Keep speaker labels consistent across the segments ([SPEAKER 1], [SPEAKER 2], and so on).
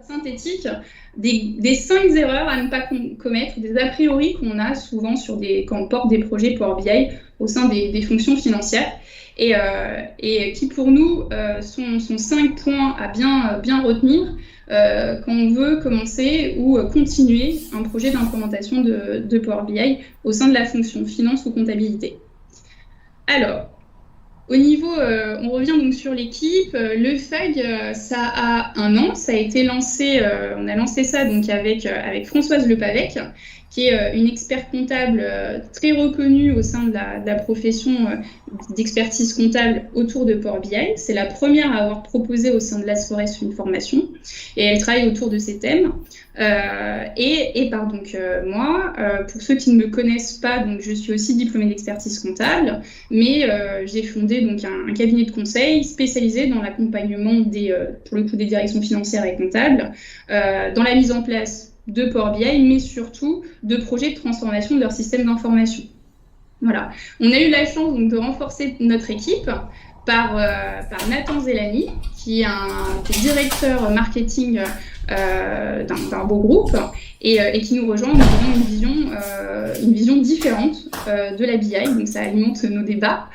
[SPEAKER 1] synthétique des 5 erreurs à ne pas commettre, des a priori qu'on a souvent quand on porte des projets Power BI au sein des fonctions financières et qui pour nous sont 5 points à bien retenir quand on veut commencer ou continuer un projet d'implémentation de Power BI au sein de la fonction finance ou comptabilité. Alors, au niveau, on revient donc sur l'équipe. Le FAG, ça a 1 an. Ça a été lancé, on a lancé ça donc avec Françoise Lepavec, qui est une experte comptable très reconnue au sein de la profession d'expertise comptable autour de Power BI. C'est la première à avoir proposé au sein de l'AS4S une formation et elle travaille autour de ces thèmes. Moi, pour ceux qui ne me connaissent pas, donc je suis aussi diplômée d'expertise comptable, mais j'ai fondé donc un cabinet de conseil spécialisé dans l'accompagnement pour le coup des directions financières et comptables, dans la mise en place de Power BI, mais surtout de projets de transformation de leur système d'information. Voilà. On a eu la chance donc, de renforcer notre équipe par Nathan Zelani, qui est directeur marketing d'un beau groupe et qui nous rejoint en nous donnant une vision différente de la BI. Donc ça alimente nos débats.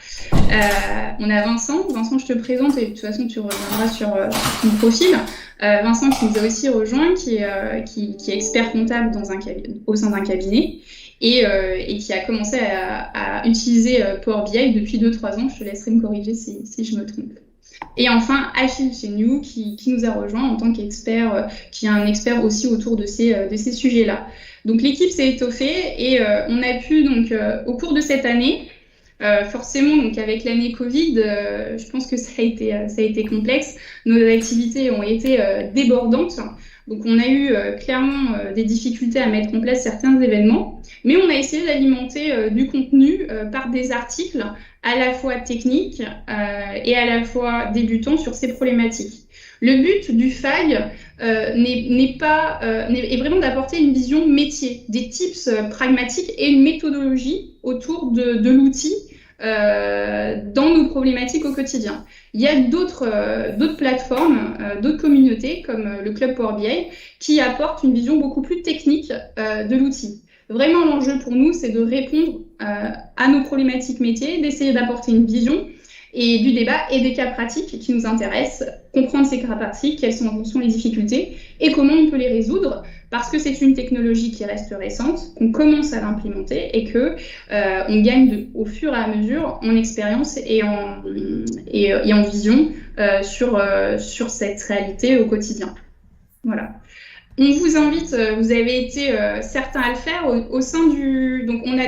[SPEAKER 1] On a Vincent. Vincent, je te présente et de toute façon tu reviendras sur ton profil. Vincent qui nous a aussi rejoint, qui est expert comptable au sein d'un cabinet et qui a commencé à utiliser Power BI depuis 2-3 ans. Je te laisserai me corriger si je me trompe. Et enfin, Achille Chenou qui nous a rejoint en tant qu'expert, qui est un expert aussi autour de ces sujets-là. Donc l'équipe s'est étoffée et on a pu, donc, au cours de cette année, forcément, donc avec l'année Covid, je pense que ça a été complexe. Nos activités ont été débordantes. Donc, on a eu clairement des difficultés à mettre en place certains événements, mais on a essayé d'alimenter du contenu par des articles à la fois techniques et à la fois débutants sur ces problématiques. Le but du FAG est vraiment d'apporter une vision métier, des tips pragmatiques et une méthodologie autour de l'outil dans nos problématiques au quotidien. Il y a d'autres plateformes, d'autres communautés comme le Club Power BI qui apportent une vision beaucoup plus technique de l'outil. Vraiment, l'enjeu pour nous, c'est de répondre à nos problématiques métiers, d'essayer d'apporter une vision et du débat et des cas pratiques qui nous intéressent, comprendre ces cas pratiques, quelles sont les difficultés et comment on peut les résoudre, parce que c'est une technologie qui reste récente, qu'on commence à l'implémenter et que on gagne au fur et à mesure en expérience et en vision sur cette réalité au quotidien. Voilà. On vous invite, vous avez été certains à le faire au sein du... Donc, on a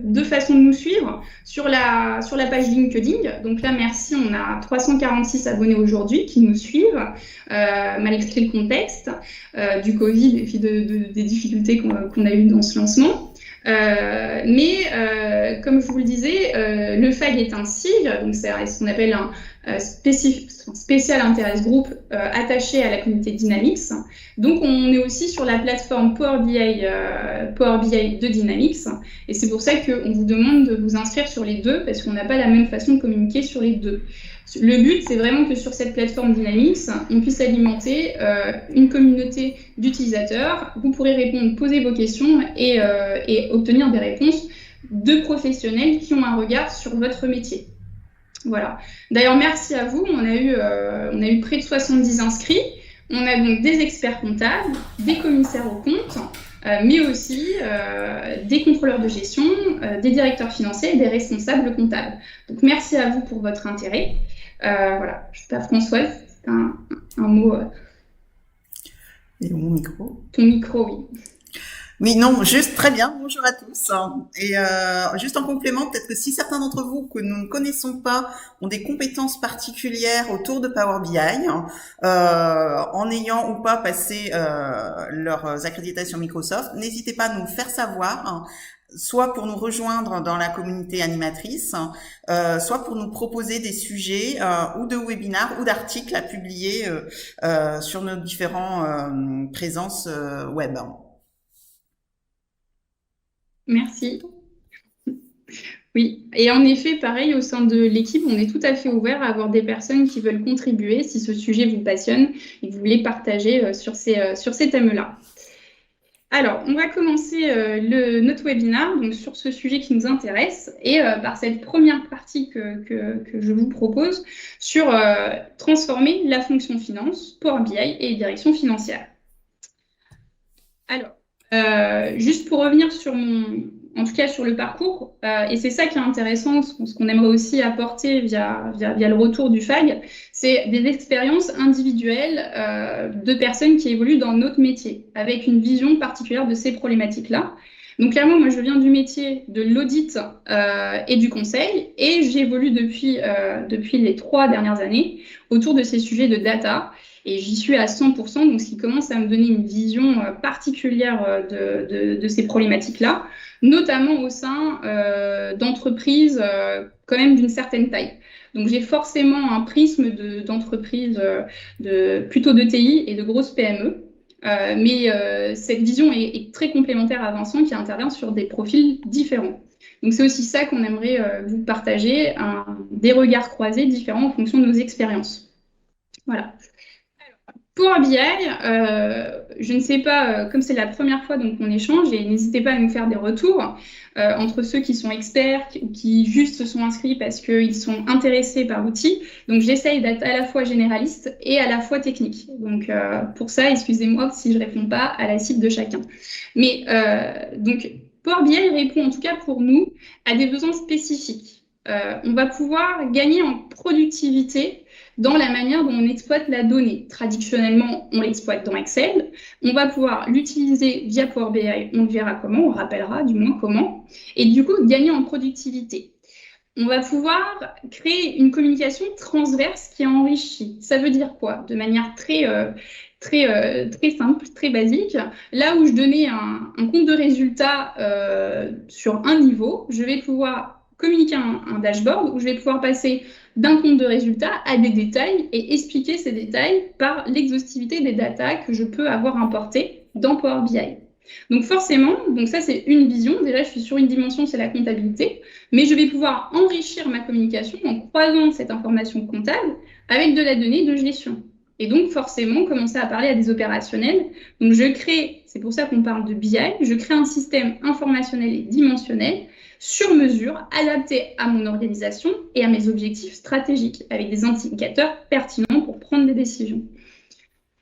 [SPEAKER 1] deux façons de nous suivre sur la page LinkedIn. Donc là, merci, on a 346 abonnés aujourd'hui qui nous suivent, malgré le contexte du Covid et puis des difficultés qu'on a eues dans ce lancement. Comme je vous le disais, le FAG est un SIG, donc c'est ce qu'on appelle un spécial interest group attaché à la communauté Dynamics. Donc on est aussi sur la plateforme Power BI de Dynamics et c'est pour ça qu'on vous demande de vous inscrire sur les deux parce qu'on n'a pas la même façon de communiquer sur les deux. Le but, c'est vraiment que sur cette plateforme Dynamics, on puisse alimenter une communauté d'utilisateurs. Vous pourrez répondre, poser vos questions et obtenir des réponses de professionnels qui ont un regard sur votre métier. Voilà. D'ailleurs, merci à vous. On a eu près de 70 inscrits. On a donc des experts comptables, des commissaires aux comptes, mais aussi des contrôleurs de gestion, des directeurs financiers et des responsables comptables. Donc, merci à vous pour votre intérêt. Voilà. Je sais pas, Françoise, un mot.
[SPEAKER 2] Et mon micro.
[SPEAKER 1] Ton micro, oui.
[SPEAKER 2] Oui, non, juste très bien. Bonjour à tous. Et juste en complément, peut-être que si certains d'entre vous que nous ne connaissons pas ont des compétences particulières autour de Power BI, en ayant ou pas passé leurs accréditations Microsoft, n'hésitez pas à nous faire savoir. Soit pour nous rejoindre dans la communauté animatrice, soit pour nous proposer des sujets ou de webinaires ou d'articles à publier sur nos différentes présences web.
[SPEAKER 1] Merci. Oui, et en effet, pareil, au sein de l'équipe, on est tout à fait ouvert à avoir des personnes qui veulent contribuer si ce sujet vous passionne et que vous voulez partager sur ces thèmes-là. Alors, on va commencer notre webinaire donc, sur ce sujet qui nous intéresse et par cette première partie que je vous propose sur transformer la fonction finance, Power BI et direction financière. Alors, juste pour revenir en tout cas sur le parcours, et c'est ça qui est intéressant, ce qu'on aimerait aussi apporter via le retour du FAG, c'est des expériences individuelles de personnes qui évoluent dans notre métier, avec une vision particulière de ces problématiques-là. Donc clairement, moi, je viens du métier de l'audit et du conseil, et j'évolue depuis les 3 dernières années autour de ces sujets de data. Et j'y suis à 100%, donc ce qui commence à me donner une vision particulière de ces problématiques-là, notamment au sein d'entreprises quand même d'une certaine taille. Donc j'ai forcément un prisme d'entreprises plutôt de TI et de grosses PME. Mais cette vision est très complémentaire à Vincent qui intervient sur des profils différents. Donc c'est aussi ça qu'on aimerait vous partager, des regards croisés différents en fonction de nos expériences. Voilà. Pour BI, je ne sais pas, comme c'est la première fois donc on échange, et n'hésitez pas à nous faire des retours entre ceux qui sont experts ou qui juste se sont inscrits parce qu'ils sont intéressés par l'outil. Donc j'essaye d'être à la fois généraliste et à la fois technique. Donc pour ça, excusez-moi si je ne réponds pas à la cible de chacun. Mais donc Power BI répond en tout cas pour nous à des besoins spécifiques. On va pouvoir gagner en productivité dans la manière dont on exploite la donnée. Traditionnellement, on l'exploite dans Excel. On va pouvoir l'utiliser via Power BI. On verra comment, on rappellera du moins comment. Et du coup, gagner en productivité. On va pouvoir créer une communication transverse qui est enrichie. Ça veut dire quoi? De manière très simple, très basique. Là où je donnais un compte de résultats sur un niveau, je vais pouvoir communiquer un dashboard où je vais pouvoir passer d'un compte de résultats à des détails et expliquer ces détails par l'exhaustivité des datas que je peux avoir importées dans Power BI. Donc forcément, donc ça c'est une vision, déjà je suis sur une dimension, c'est la comptabilité, mais je vais pouvoir enrichir ma communication en croisant cette information comptable avec de la donnée de gestion. Et donc forcément commencer à parler à des opérationnels. Donc je crée, c'est pour ça qu'on parle de BI, je crée un système informationnel et dimensionnel sur mesure, adapté à mon organisation et à mes objectifs stratégiques, avec des indicateurs pertinents pour prendre des décisions.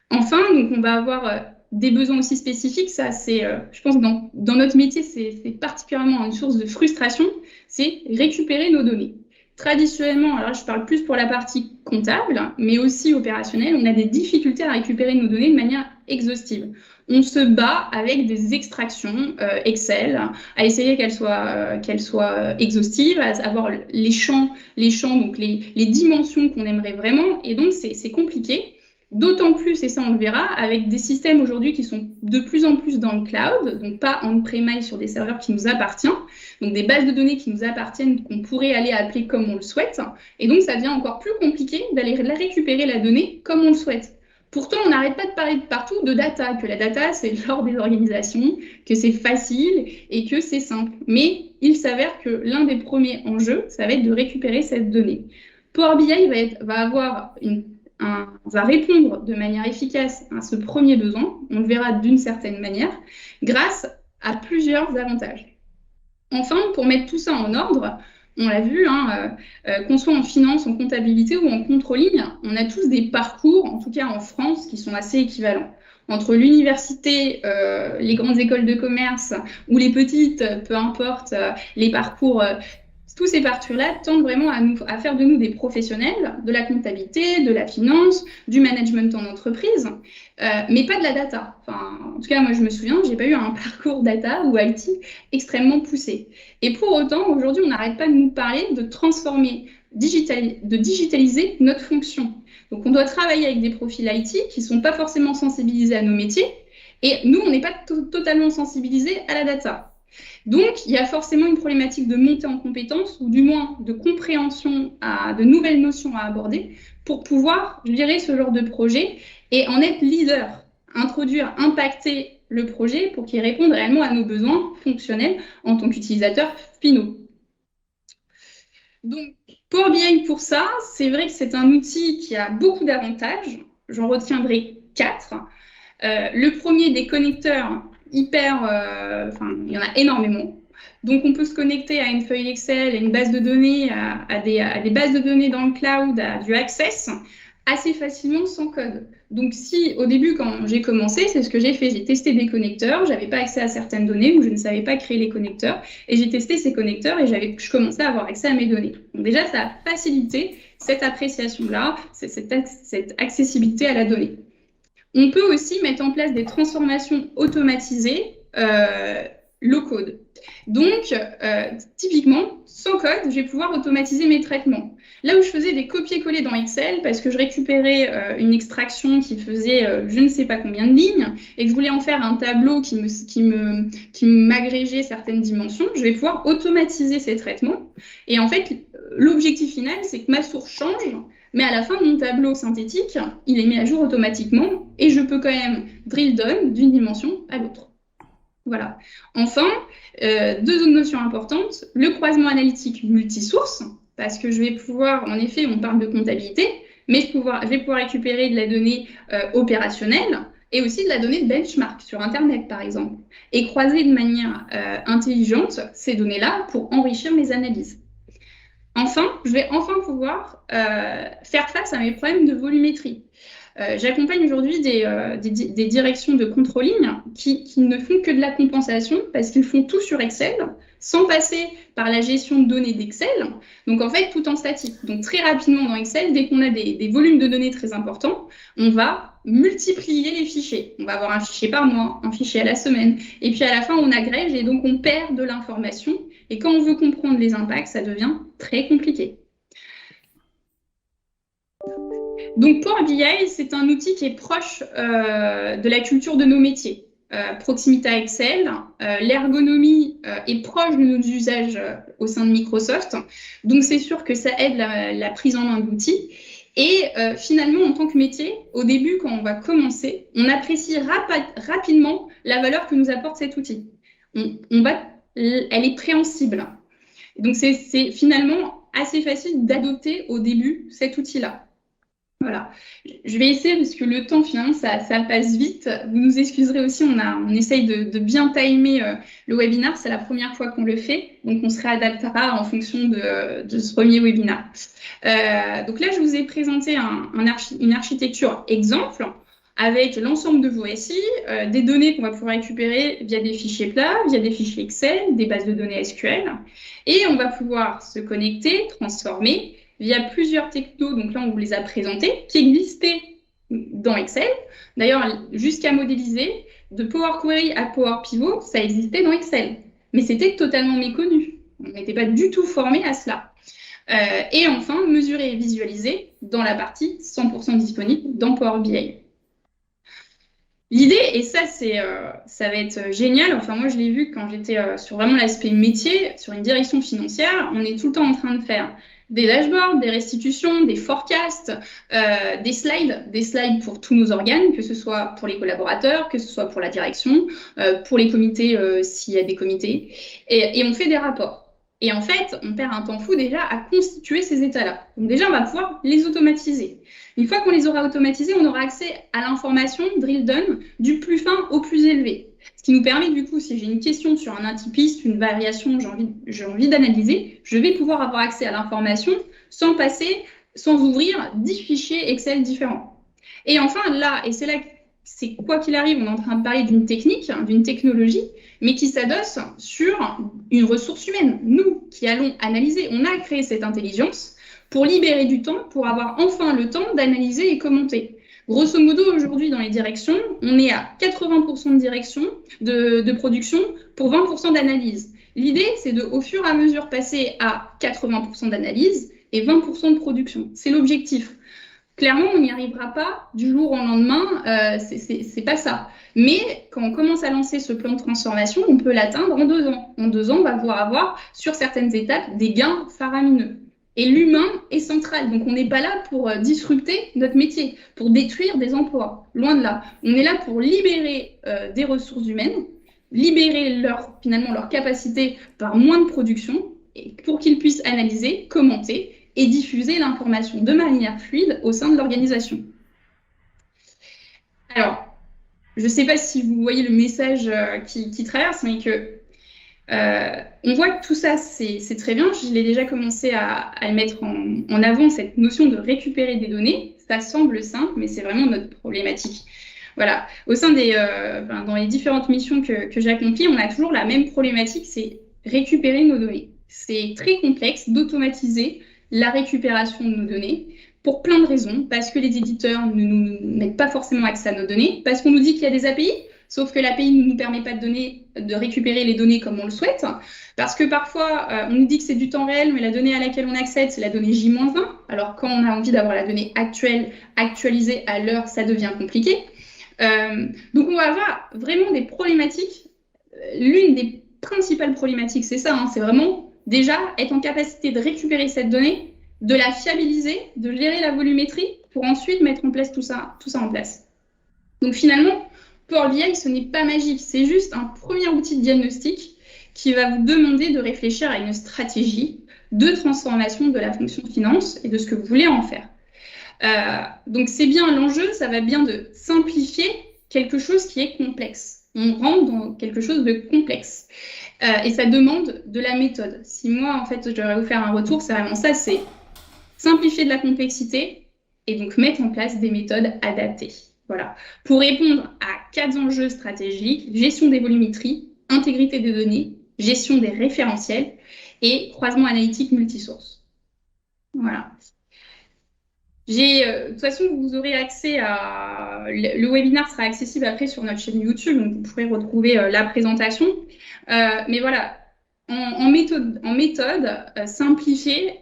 [SPEAKER 1] Enfin, donc on va avoir des besoins aussi spécifiques. Ça, c'est, je pense que dans notre métier, c'est particulièrement une source de frustration, c'est récupérer nos données. Traditionnellement, alors je parle plus pour la partie comptable, mais aussi opérationnelle, on a des difficultés à récupérer nos données de manière exhaustive. On se bat avec des extractions Excel, à essayer qu'elles soient exhaustives, à avoir les champs donc les dimensions qu'on aimerait vraiment, et donc c'est compliqué. D'autant plus, et ça on le verra, avec des systèmes aujourd'hui qui sont de plus en plus dans le cloud, donc pas on-premise sur des serveurs qui nous appartiennent, donc des bases de données qui nous appartiennent, qu'on pourrait aller appeler comme on le souhaite, et donc ça devient encore plus compliqué d'aller récupérer la donnée comme on le souhaite. Pourtant, on n'arrête pas de parler de partout de data, que la data c'est l'or des organisations, que c'est facile et que c'est simple. Mais il s'avère que l'un des premiers enjeux, ça va être de récupérer cette donnée. Power BI va répondre de manière efficace à ce premier besoin, on le verra d'une certaine manière, grâce à plusieurs avantages. Enfin, pour mettre tout ça en ordre, on l'a vu, qu'on soit en finance, en comptabilité ou en controlling, on a tous des parcours, en tout cas en France, qui sont assez équivalents. Entre l'université, les grandes écoles de commerce ou les petites, peu importe, les parcours tous ces parcours-là tendent vraiment à faire de nous des professionnels de la comptabilité, de la finance, du management en entreprise, mais pas de la data. Enfin, en tout cas, moi, je me souviens, j'ai pas eu un parcours data ou IT extrêmement poussé. Et pour autant, aujourd'hui, on n'arrête pas de nous parler de transformer, de digitaliser notre fonction. Donc, on doit travailler avec des profils IT qui ne sont pas forcément sensibilisés à nos métiers, et nous, on n'est pas totalement sensibilisés à la data. Donc, il y a forcément une problématique de montée en compétences ou du moins de compréhension de nouvelles notions à aborder pour pouvoir gérer ce genre de projet et en être leader, introduire, impacter le projet pour qu'il réponde réellement à nos besoins fonctionnels en tant qu'utilisateurs finaux. Donc, Power BI pour ça, c'est vrai que c'est un outil qui a beaucoup d'avantages. J'en retiendrai 4. Le premier, des connecteurs il y en a énormément. Donc, on peut se connecter à une feuille Excel, à une base de données, à des bases de données dans le cloud, à du Access, assez facilement sans code. Donc, si au début, quand j'ai commencé, c'est ce que j'ai fait. J'ai testé des connecteurs, je n'avais pas accès à certaines données ou je ne savais pas créer les connecteurs. Et j'ai testé ces connecteurs et je commençais à avoir accès à mes données. Donc, déjà, ça a facilité cette appréciation-là, cette accessibilité à la donnée. On peut aussi mettre en place des transformations automatisées low-code. Donc, typiquement, sans code, je vais pouvoir automatiser mes traitements. Là où je faisais des copier-coller dans Excel, parce que je récupérais une extraction qui faisait je ne sais pas combien de lignes, et que je voulais en faire un tableau qui m'agrégeait certaines dimensions, je vais pouvoir automatiser ces traitements. Et en fait, l'objectif final, c'est que ma source change, mais à la fin, mon tableau synthétique, il est mis à jour automatiquement et je peux quand même drill down d'une dimension à l'autre. Voilà. Enfin, deux autres notions importantes. Le croisement analytique multisource, parce que je vais pouvoir, en effet, on parle de comptabilité, mais je vais pouvoir récupérer de la donnée opérationnelle et aussi de la donnée de benchmark sur Internet, par exemple, et croiser de manière intelligente ces données-là pour enrichir mes analyses. Enfin, je vais pouvoir faire face à mes problèmes de volumétrie. J'accompagne aujourd'hui des directions de controlling qui ne font que de la compensation parce qu'ils font tout sur Excel sans passer par la gestion de données d'Excel. Donc, en fait, tout en statique. Donc, très rapidement dans Excel, dès qu'on a des volumes de données très importants, on va multiplier les fichiers. On va avoir un fichier par mois, un fichier à la semaine. Et puis, à la fin, on agrège et donc on perd de l'information. Et quand on veut comprendre les impacts, ça devient très compliqué. Donc, Power BI, c'est un outil qui est proche de la culture de nos métiers. Proximité à Excel, l'ergonomie est proche de nos usages au sein de Microsoft. Donc, c'est sûr que ça aide la prise en main d'outils. Et finalement, en tant que métier, au début, quand on va commencer, on apprécie rapidement la valeur que nous apporte cet outil. Elle est préhensible. Donc, c'est finalement assez facile d'adopter au début cet outil-là. Voilà. Je vais essayer, parce que le temps, finalement, ça passe vite. Vous nous excuserez aussi, on essaye de bien timer le webinaire. C'est la première fois qu'on le fait, donc on se réadaptera en fonction de ce premier webinaire. Donc là, je vous ai présenté une architecture exemple avec l'ensemble de vos SI, des données qu'on va pouvoir récupérer via des fichiers plats, via des fichiers Excel, des bases de données SQL. Et on va pouvoir se connecter, transformer via plusieurs technos, donc là on vous les a présentés, qui existaient dans Excel. D'ailleurs, jusqu'à modéliser, de Power Query à Power Pivot, ça existait dans Excel. Mais c'était totalement méconnu. On n'était pas du tout formé à cela. Et enfin, mesurer et visualiser dans la partie 100% disponible dans Power BI. L'idée, et ça va être génial, enfin moi je l'ai vu quand j'étais sur vraiment l'aspect métier, sur une direction financière, on est tout le temps en train de faire des dashboards, des restitutions, des forecasts, des slides pour tous nos organes, que ce soit pour les collaborateurs, que ce soit pour la direction, pour les comités s'il y a des comités, et on fait des rapports. Et en fait, on perd un temps fou déjà à constituer ces états-là. Donc déjà, on va pouvoir les automatiser. Une fois qu'on les aura automatisés, on aura accès à l'information drill down du plus fin au plus élevé. Ce qui nous permet du coup, si j'ai une question sur un intypiste, une variation, j'ai envie d'analyser, je vais pouvoir avoir accès à l'information sans ouvrir 10 fichiers Excel différents. Et enfin, là, et c'est là que c'est quoi qu'il arrive, on est en train de parler d'une technique, d'une technologie, mais qui s'adosse sur une ressource humaine. Nous qui allons analyser, on a créé cette intelligence pour libérer du temps, pour avoir enfin le temps d'analyser et commenter. Grosso modo, aujourd'hui, dans les directions, on est à 80% de direction, de production pour 20% d'analyse. L'idée, c'est de, au fur et à mesure, passer à 80% d'analyse et 20% de production. C'est l'objectif. Clairement, on n'y arrivera pas du jour au lendemain, c'est pas ça. Mais quand on commence à lancer ce plan de transformation, on peut l'atteindre en 2 ans. En 2 ans, on va pouvoir avoir, sur certaines étapes, des gains faramineux. Et l'humain est central. Donc, on n'est pas là pour disrupter notre métier, pour détruire des emplois. Loin de là. On est là pour libérer des ressources humaines, libérer finalement leur capacité par moins de production pour qu'ils puissent analyser, commenter et diffuser l'information de manière fluide au sein de l'organisation. Alors, je ne sais pas si vous voyez le message qui traverse, mais on voit que tout ça, c'est très bien. Je l'ai déjà commencé à mettre en avant, cette notion de récupérer des données. Ça semble simple, mais c'est vraiment notre problématique. Voilà. Au sein dans les différentes missions que j'accomplis, on a toujours la même problématique, c'est récupérer nos données. C'est très complexe d'automatiser la récupération de nos données pour plein de raisons, parce que les éditeurs ne nous mettent pas forcément accès à nos données, parce qu'on nous dit qu'il y a des API, sauf que l'API ne nous permet pas de récupérer les données comme on le souhaite, parce que parfois, on nous dit que c'est du temps réel, mais la donnée à laquelle on accède, c'est la donnée J-1. Alors, quand on a envie d'avoir la donnée actualisée à l'heure, ça devient compliqué. Donc, on va avoir vraiment des problématiques. L'une des principales problématiques, c'est ça, c'est vraiment déjà être en capacité de récupérer cette donnée, de la fiabiliser, de gérer la volumétrie pour ensuite mettre en place tout ça en place. Donc finalement, Power BI, ce n'est pas magique, c'est juste un premier outil de diagnostic qui va vous demander de réfléchir à une stratégie de transformation de la fonction finance et de ce que vous voulez en faire. Donc c'est bien l'enjeu, ça va bien de simplifier quelque chose qui est complexe. On rentre dans quelque chose de complexe. Et ça demande de la méthode. Si moi, en fait, je devrais vous faire un retour, c'est vraiment ça, c'est simplifier de la complexité et donc mettre en place des méthodes adaptées. Voilà. Pour répondre à 4 enjeux stratégiques, gestion des volumétries, intégrité des données, gestion des référentiels et croisement analytique multisource. Voilà. De toute façon, vous aurez accès à... Le webinaire sera accessible après sur notre chaîne YouTube, donc vous pourrez retrouver la présentation. Mais voilà, en méthode simplifiée,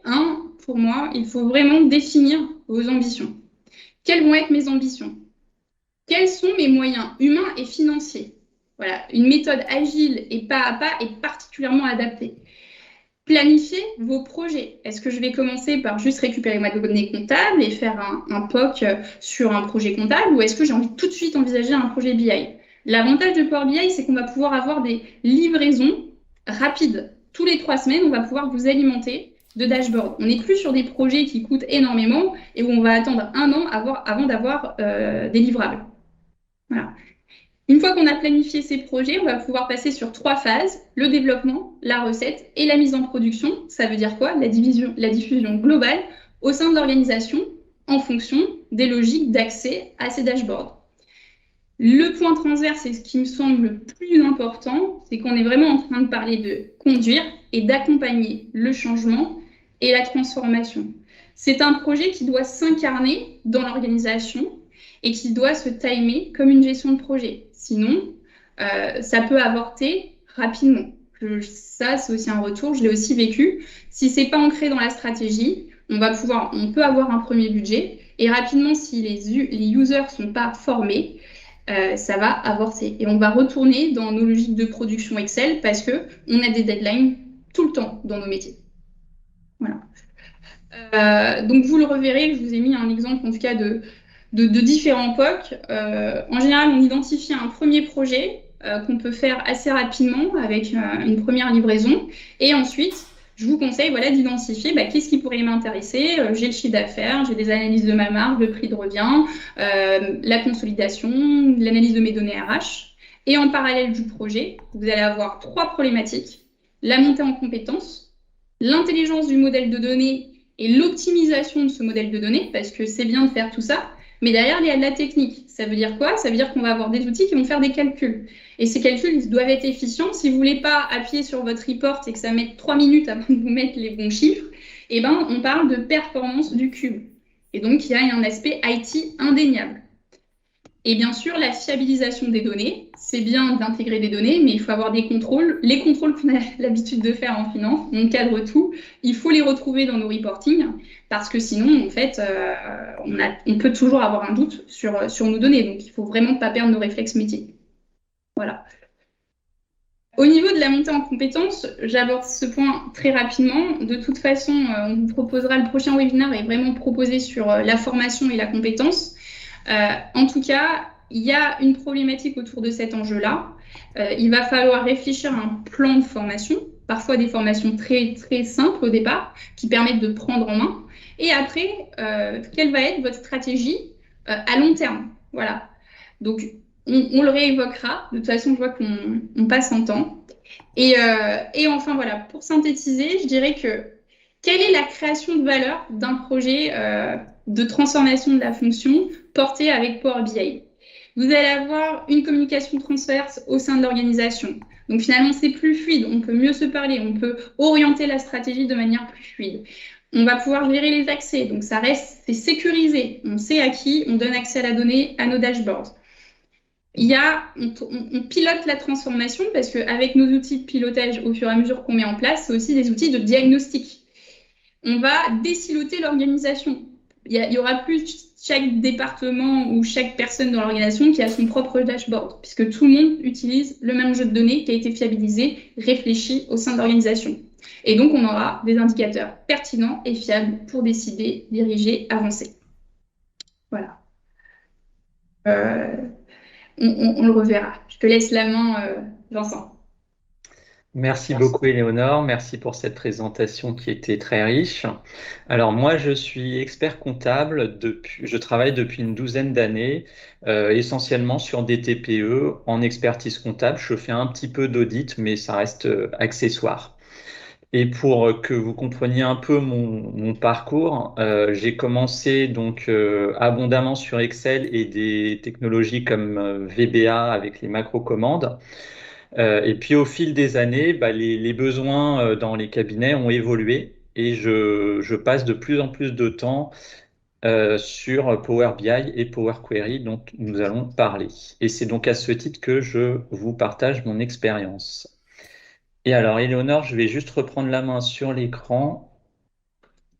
[SPEAKER 1] pour moi, il faut vraiment définir vos ambitions. Quelles vont être mes ambitions? Quels sont mes moyens humains et financiers? Voilà, une méthode agile et pas à pas est particulièrement adaptée. Planifiez vos projets. Est-ce que je vais commencer par juste récupérer ma donnée comptable et faire un POC sur un projet comptable, ou est-ce que j'ai envie de tout de suite envisager un projet BI? L'avantage de Power BI, c'est qu'on va pouvoir avoir des livraisons rapides. Tous les 3 semaines, on va pouvoir vous alimenter de dashboards. On n'est plus sur des projets qui coûtent énormément et où on va attendre 1 an avant d'avoir des livrables. Voilà. Une fois qu'on a planifié ces projets, on va pouvoir passer sur 3 phases, le développement, la recette et la mise en production. Ça veut dire quoi? La diffusion globale au sein de l'organisation en fonction des logiques d'accès à ces dashboards. Le point transverse, et ce qui me semble le plus important, c'est qu'on est vraiment en train de parler de conduire et d'accompagner le changement et la transformation. C'est un projet qui doit s'incarner dans l'organisation et qui doit se timer comme une gestion de projet. Sinon, ça peut avorter rapidement. Ça, c'est aussi un retour, je l'ai aussi vécu. Si ce n'est pas ancré dans la stratégie, on peut avoir un premier budget et rapidement, si les users ne sont pas formés, ça va avorter. Et on va retourner dans nos logiques de production Excel parce qu'on a des deadlines tout le temps dans nos métiers. Voilà. Donc, vous le reverrez, je vous ai mis un exemple en tout cas de différents POC. En général, on identifie un premier projet qu'on peut faire assez rapidement avec une première livraison. Et ensuite, je vous conseille d'identifier qu'est-ce qui pourrait m'intéresser. J'ai le chiffre d'affaires, j'ai des analyses de ma marge, le prix de revient, la consolidation, l'analyse de mes données RH. Et en parallèle du projet, vous allez avoir 3 problématiques. La montée en compétences, l'intelligence du modèle de données et l'optimisation de ce modèle de données, parce que c'est bien de faire tout ça, mais derrière, il y a de la technique. Ça veut dire quoi? Ça veut dire qu'on va avoir des outils qui vont faire des calculs. Et ces calculs, ils doivent être efficients. Si vous ne voulez pas appuyer sur votre report et que ça mette 3 minutes avant de vous mettre les bons chiffres, on parle de performance du cube. Et donc, il y a un aspect IT indéniable. Et bien sûr, la fiabilisation des données, c'est bien d'intégrer des données, mais il faut avoir des contrôles. Les contrôles qu'on a l'habitude de faire en finance, on cadre tout. Il faut les retrouver dans nos reportings, parce que sinon, en fait, on peut toujours avoir un doute sur nos données. Donc, il ne faut vraiment pas perdre nos réflexes métiers. Voilà. Au niveau de la montée en compétences, j'aborde ce point très rapidement. De toute façon, on vous proposera, le prochain webinaire est vraiment proposé sur la formation et la compétence. En tout cas, il y a une problématique autour de cet enjeu-là. Il va falloir réfléchir à un plan de formation parfois des formations très, très simples au départ qui permettent de prendre en main. Et après, quelle va être votre stratégie à long terme? Voilà. Donc, on le réévoquera. De toute façon, je vois qu'on passe en temps. Et enfin, voilà, pour synthétiser, je dirais que quelle est la création de valeur d'un projet de transformation de la fonction porté avec Power BI? Vous allez avoir une communication transverse au sein de l'organisation. Donc finalement, c'est plus fluide, on peut mieux se parler, on peut orienter la stratégie de manière plus fluide. On va pouvoir gérer les accès, donc ça reste, c'est sécurisé. On sait à qui on donne accès à la donnée, à nos dashboards. On pilote la transformation parce qu'avec nos outils de pilotage, au fur et à mesure qu'on met en place, c'est aussi des outils de diagnostic. On va désiloter l'organisation. Il y aura plus chaque département ou chaque personne dans l'organisation qui a son propre dashboard, puisque tout le monde utilise le même jeu de données qui a été fiabilisé, réfléchi au sein de l'organisation. Et donc, on aura des indicateurs pertinents et fiables pour décider, diriger, avancer. Voilà. On le reverra. Je te laisse la main, Vincent.
[SPEAKER 3] Merci beaucoup, Éléonore. Merci pour cette présentation qui était très riche. Alors, moi, je suis expert comptable. Je travaille depuis une douzaine d'années, essentiellement sur des TPE en expertise comptable. Je fais un petit peu d'audit, mais ça reste accessoire. Et pour que vous compreniez un peu mon parcours, j'ai commencé donc abondamment sur Excel et des technologies comme VBA avec les macro-commandes. Et puis au fil des années, les besoins dans les cabinets ont évolué et je passe de plus en plus de temps sur Power BI et Power Query dont nous allons parler. Et c'est donc à ce titre que je vous partage mon expérience. Et alors, Éléonore, je vais juste reprendre la main sur l'écran.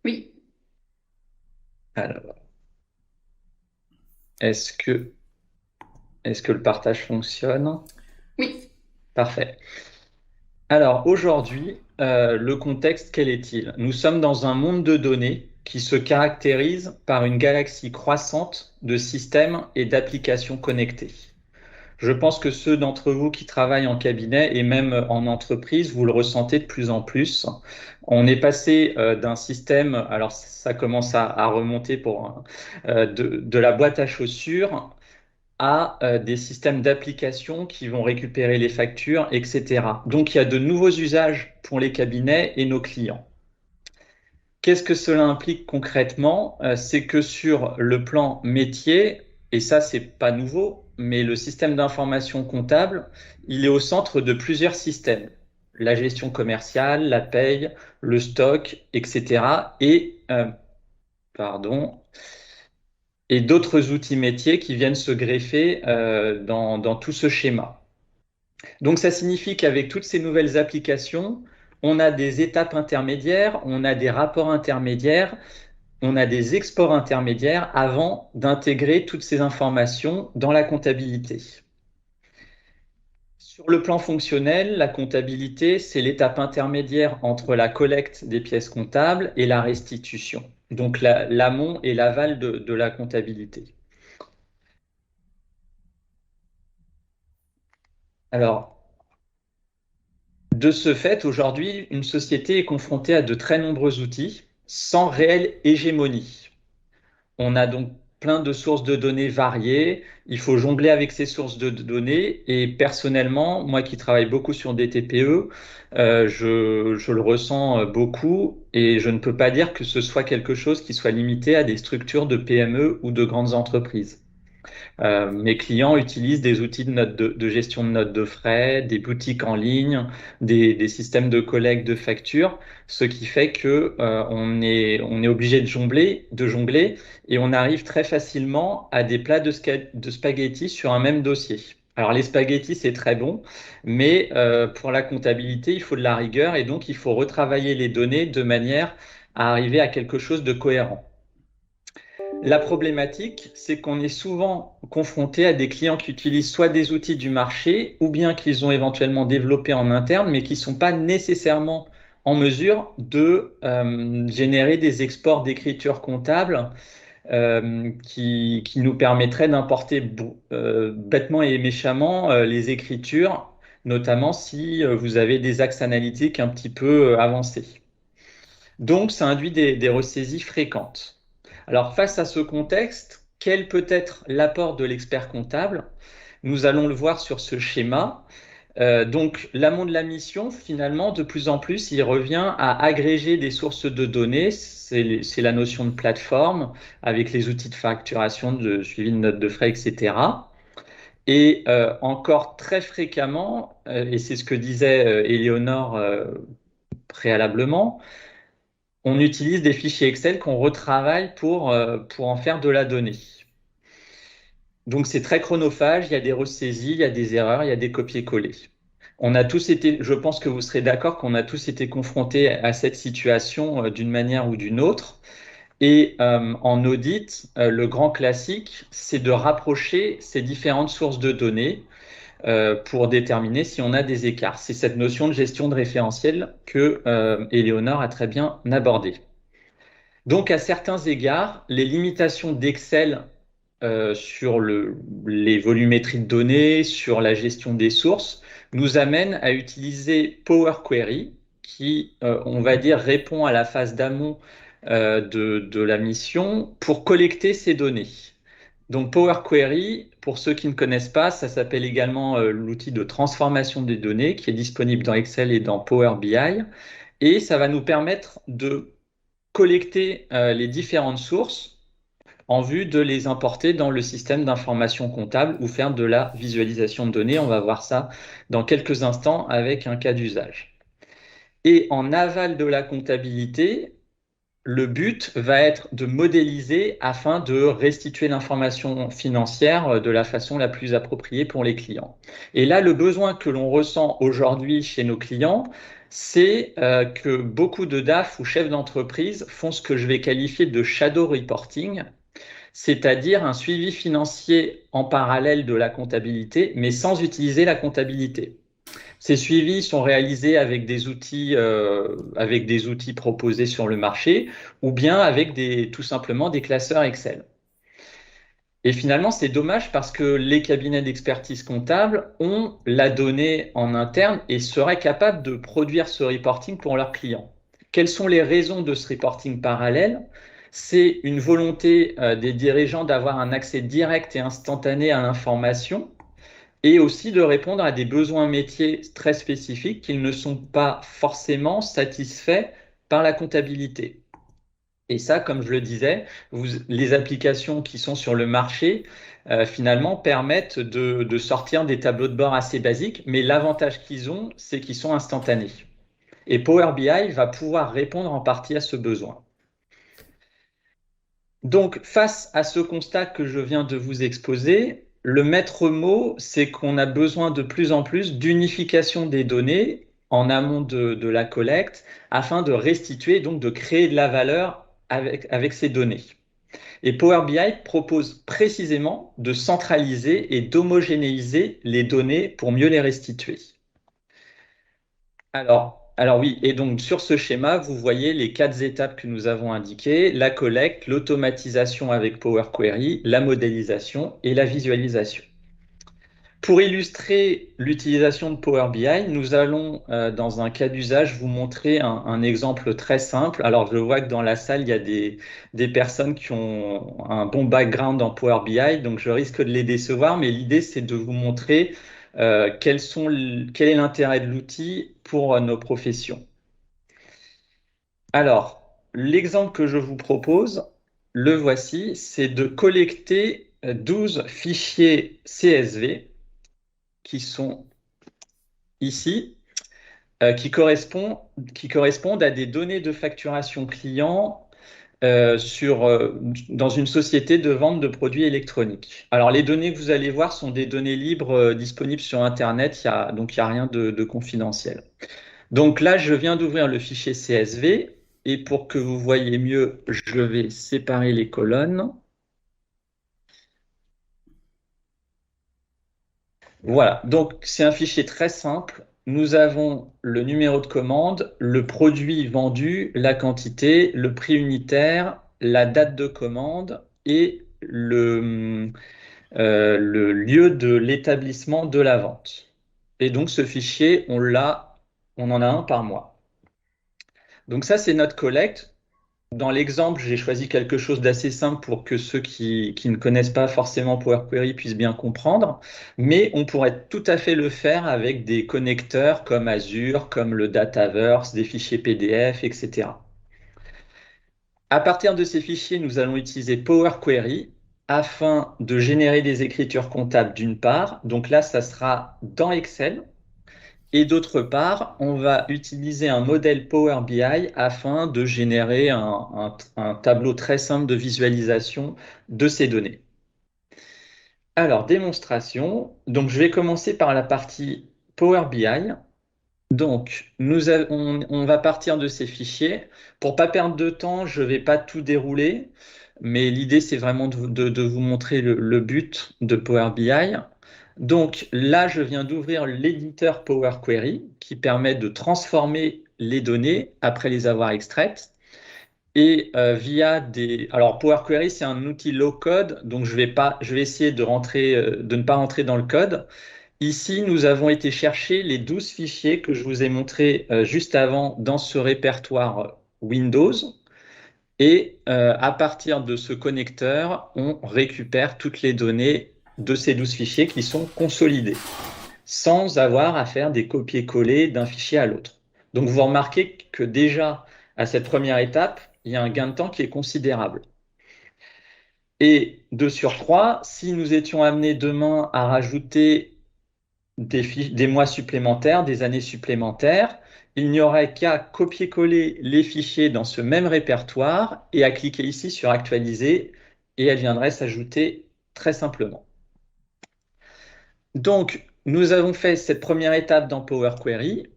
[SPEAKER 1] Oui.
[SPEAKER 3] Alors, est-ce que le partage fonctionne?
[SPEAKER 1] Oui.
[SPEAKER 3] Parfait. Alors aujourd'hui, le contexte, quel est-il? Nous sommes dans un monde de données qui se caractérise par une galaxie croissante de systèmes et d'applications connectées. Je pense que ceux d'entre vous qui travaillent en cabinet et même en entreprise, vous le ressentez de plus en plus. On est passé d'un système, alors ça commence à remonter de la boîte à chaussures à des systèmes d'application qui vont récupérer les factures, etc. Donc, il y a de nouveaux usages pour les cabinets et nos clients. Qu'est-ce que cela implique concrètement? C'est que sur le plan métier, et ça, c'est pas nouveau, mais le système d'information comptable, il est au centre de plusieurs systèmes. La gestion commerciale, la paye, le stock, etc. Et d'autres outils métiers qui viennent se greffer dans tout ce schéma. Donc ça signifie qu'avec toutes ces nouvelles applications, on a des étapes intermédiaires, on a des rapports intermédiaires, on a des exports intermédiaires avant d'intégrer toutes ces informations dans la comptabilité. Sur le plan fonctionnel, la comptabilité, c'est l'étape intermédiaire entre la collecte des pièces comptables et la restitution. Donc l'amont et l'aval de la comptabilité. Alors, de ce fait, aujourd'hui, une société est confrontée à de très nombreux outils sans réelle hégémonie. On a donc plein de sources de données variées. Il faut jongler avec ces sources de données. Et personnellement, moi qui travaille beaucoup sur des TPE, je le ressens beaucoup et je ne peux pas dire que ce soit quelque chose qui soit limité à des structures de PME ou de grandes entreprises. Mes clients utilisent des outils de gestion de notes de frais, des boutiques en ligne, des systèmes de collecte de factures, ce qui fait que on est obligé de jongler et on arrive très facilement à des plats de spaghettis sur un même dossier. Alors les spaghettis, c'est très bon, mais pour la comptabilité, il faut de la rigueur et donc il faut retravailler les données de manière à arriver à quelque chose de cohérent. La problématique, c'est qu'on est souvent confronté à des clients qui utilisent soit des outils du marché ou bien qu'ils ont éventuellement développés en interne, mais qui ne sont pas nécessairement en mesure de générer des exports d'écriture comptable qui nous permettraient d'importer bêtement et méchamment les écritures notamment si vous avez des axes analytiques un petit peu avancés. Donc, ça induit des ressaisies fréquentes. Alors, face à ce contexte, quel peut être l'apport de l'expert comptable? Nous allons le voir sur ce schéma. Donc, l'amont de la mission, finalement, de plus en plus, il revient à agréger des sources de données. C'est la notion de plateforme avec les outils de facturation, de suivi de notes de frais, etc. Et encore très fréquemment, et c'est ce que disait Éléonore préalablement, on utilise des fichiers Excel qu'on retravaille pour en faire de la donnée. Donc c'est très chronophage, il y a des ressaisies, il y a des erreurs, il y a des copier-coller. On a tous été, je pense que vous serez d'accord qu'on a tous été confrontés à cette situation d'une manière ou d'une autre. Et en audit, le grand classique, c'est de rapprocher ces différentes sources de données pour déterminer si on a des écarts. C'est cette notion de gestion de référentiel que Éléonore a très bien abordée. Donc, à certains égards, les limitations d'Excel sur les volumétries de données, sur la gestion des sources, nous amènent à utiliser Power Query, qui, on va dire, répond à la phase d'amont de la mission pour collecter ces données. Donc Power Query, pour ceux qui ne connaissent pas, ça s'appelle également l'outil de transformation des données qui est disponible dans Excel et dans Power BI. Et ça va nous permettre de collecter les différentes sources en vue de les importer dans le système d'information comptable ou faire de la visualisation de données. On va voir ça dans quelques instants avec un cas d'usage. Et en aval de la comptabilité, le but va être de modéliser afin de restituer l'information financière de la façon la plus appropriée pour les clients. Et là, le besoin que l'on ressent aujourd'hui chez nos clients, c'est que beaucoup de DAF ou chefs d'entreprise font ce que je vais qualifier de shadow reporting, c'est-à-dire un suivi financier en parallèle de la comptabilité, mais sans utiliser la comptabilité. Ces suivis sont réalisés avec des outils proposés sur le marché ou bien avec tout simplement des classeurs Excel. Et finalement, c'est dommage parce que les cabinets d'expertise comptable ont la donnée en interne et seraient capables de produire ce reporting pour leurs clients. Quelles sont les raisons de ce reporting parallèle? C'est une volonté des dirigeants d'avoir un accès direct et instantané à l'information et aussi de répondre à des besoins métiers très spécifiques qui ne sont pas forcément satisfaits par la comptabilité. Et ça, comme je le disais, les applications qui sont sur le marché, finalement, permettent de sortir des tableaux de bord assez basiques, mais l'avantage qu'ils ont, c'est qu'ils sont instantanés. Et Power BI va pouvoir répondre en partie à ce besoin. Donc, face à ce constat que je viens de vous exposer, le maître mot, c'est qu'on a besoin de plus en plus d'unification des données en amont de la collecte afin de restituer, donc de créer de la valeur avec ces données. Et Power BI propose précisément de centraliser et d'homogénéiser les données pour mieux les restituer. Alors oui, et donc sur ce schéma, vous voyez les 4 étapes que nous avons indiquées, la collecte, l'automatisation avec Power Query, la modélisation et la visualisation. Pour illustrer l'utilisation de Power BI, nous allons, dans un cas d'usage, vous montrer un exemple très simple. Alors, je vois que dans la salle, il y a des personnes qui ont un bon background en Power BI, donc je risque de les décevoir, mais l'idée, c'est de vous montrer quel est l'intérêt de l'outil pour nos professions. Alors, l'exemple que je vous propose, le voici, c'est de collecter 12 fichiers CSV qui sont ici, qui correspondent à des données de facturation client dans une société de vente de produits électroniques. Alors, les données que vous allez voir sont des données libres disponibles sur Internet, donc il n'y a rien de confidentiel. Donc là, je viens d'ouvrir le fichier CSV et pour que vous voyez mieux, je vais séparer les colonnes. Voilà, donc c'est un fichier très simple. Nous avons le numéro de commande, le produit vendu, la quantité, le prix unitaire, la date de commande et le lieu de l'établissement de la vente. Et donc, ce fichier, on en a un par mois. Donc ça, c'est notre collecte. Dans l'exemple, j'ai choisi quelque chose d'assez simple pour que ceux qui ne connaissent pas forcément Power Query puissent bien comprendre, mais on pourrait tout à fait le faire avec des connecteurs comme Azure, comme le Dataverse, des fichiers PDF, etc. À partir de ces fichiers, nous allons utiliser Power Query afin de générer des écritures comptables d'une part. Donc là, ça sera dans Excel. Et d'autre part, on va utiliser un modèle Power BI afin de générer un tableau très simple de visualisation de ces données. Alors, démonstration. Donc, je vais commencer par la partie Power BI. Donc, on va partir de ces fichiers. Pour ne pas perdre de temps, je ne vais pas tout dérouler, mais l'idée, c'est vraiment de vous montrer le but de Power BI. Donc là, je viens d'ouvrir l'éditeur Power Query qui permet de transformer les données après les avoir extraites. Et via des... Alors, Power Query, c'est un outil low-code, donc je vais essayer de ne pas rentrer dans le code. Ici, nous avons été chercher les 12 fichiers que je vous ai montrés juste avant dans ce répertoire Windows. Et à partir de ce connecteur, on récupère toutes les données de ces 12 fichiers qui sont consolidés, sans avoir à faire des copier-coller d'un fichier à l'autre. Donc vous remarquez que déjà, à cette première étape, il y a un gain de temps qui est considérable. Et de surcroît, si nous étions amenés demain à rajouter des mois supplémentaires, des années supplémentaires, il n'y aurait qu'à copier-coller les fichiers dans ce même répertoire et à cliquer ici sur Actualiser et elle viendrait s'ajouter très simplement. Donc, nous avons fait cette première étape dans Power Query.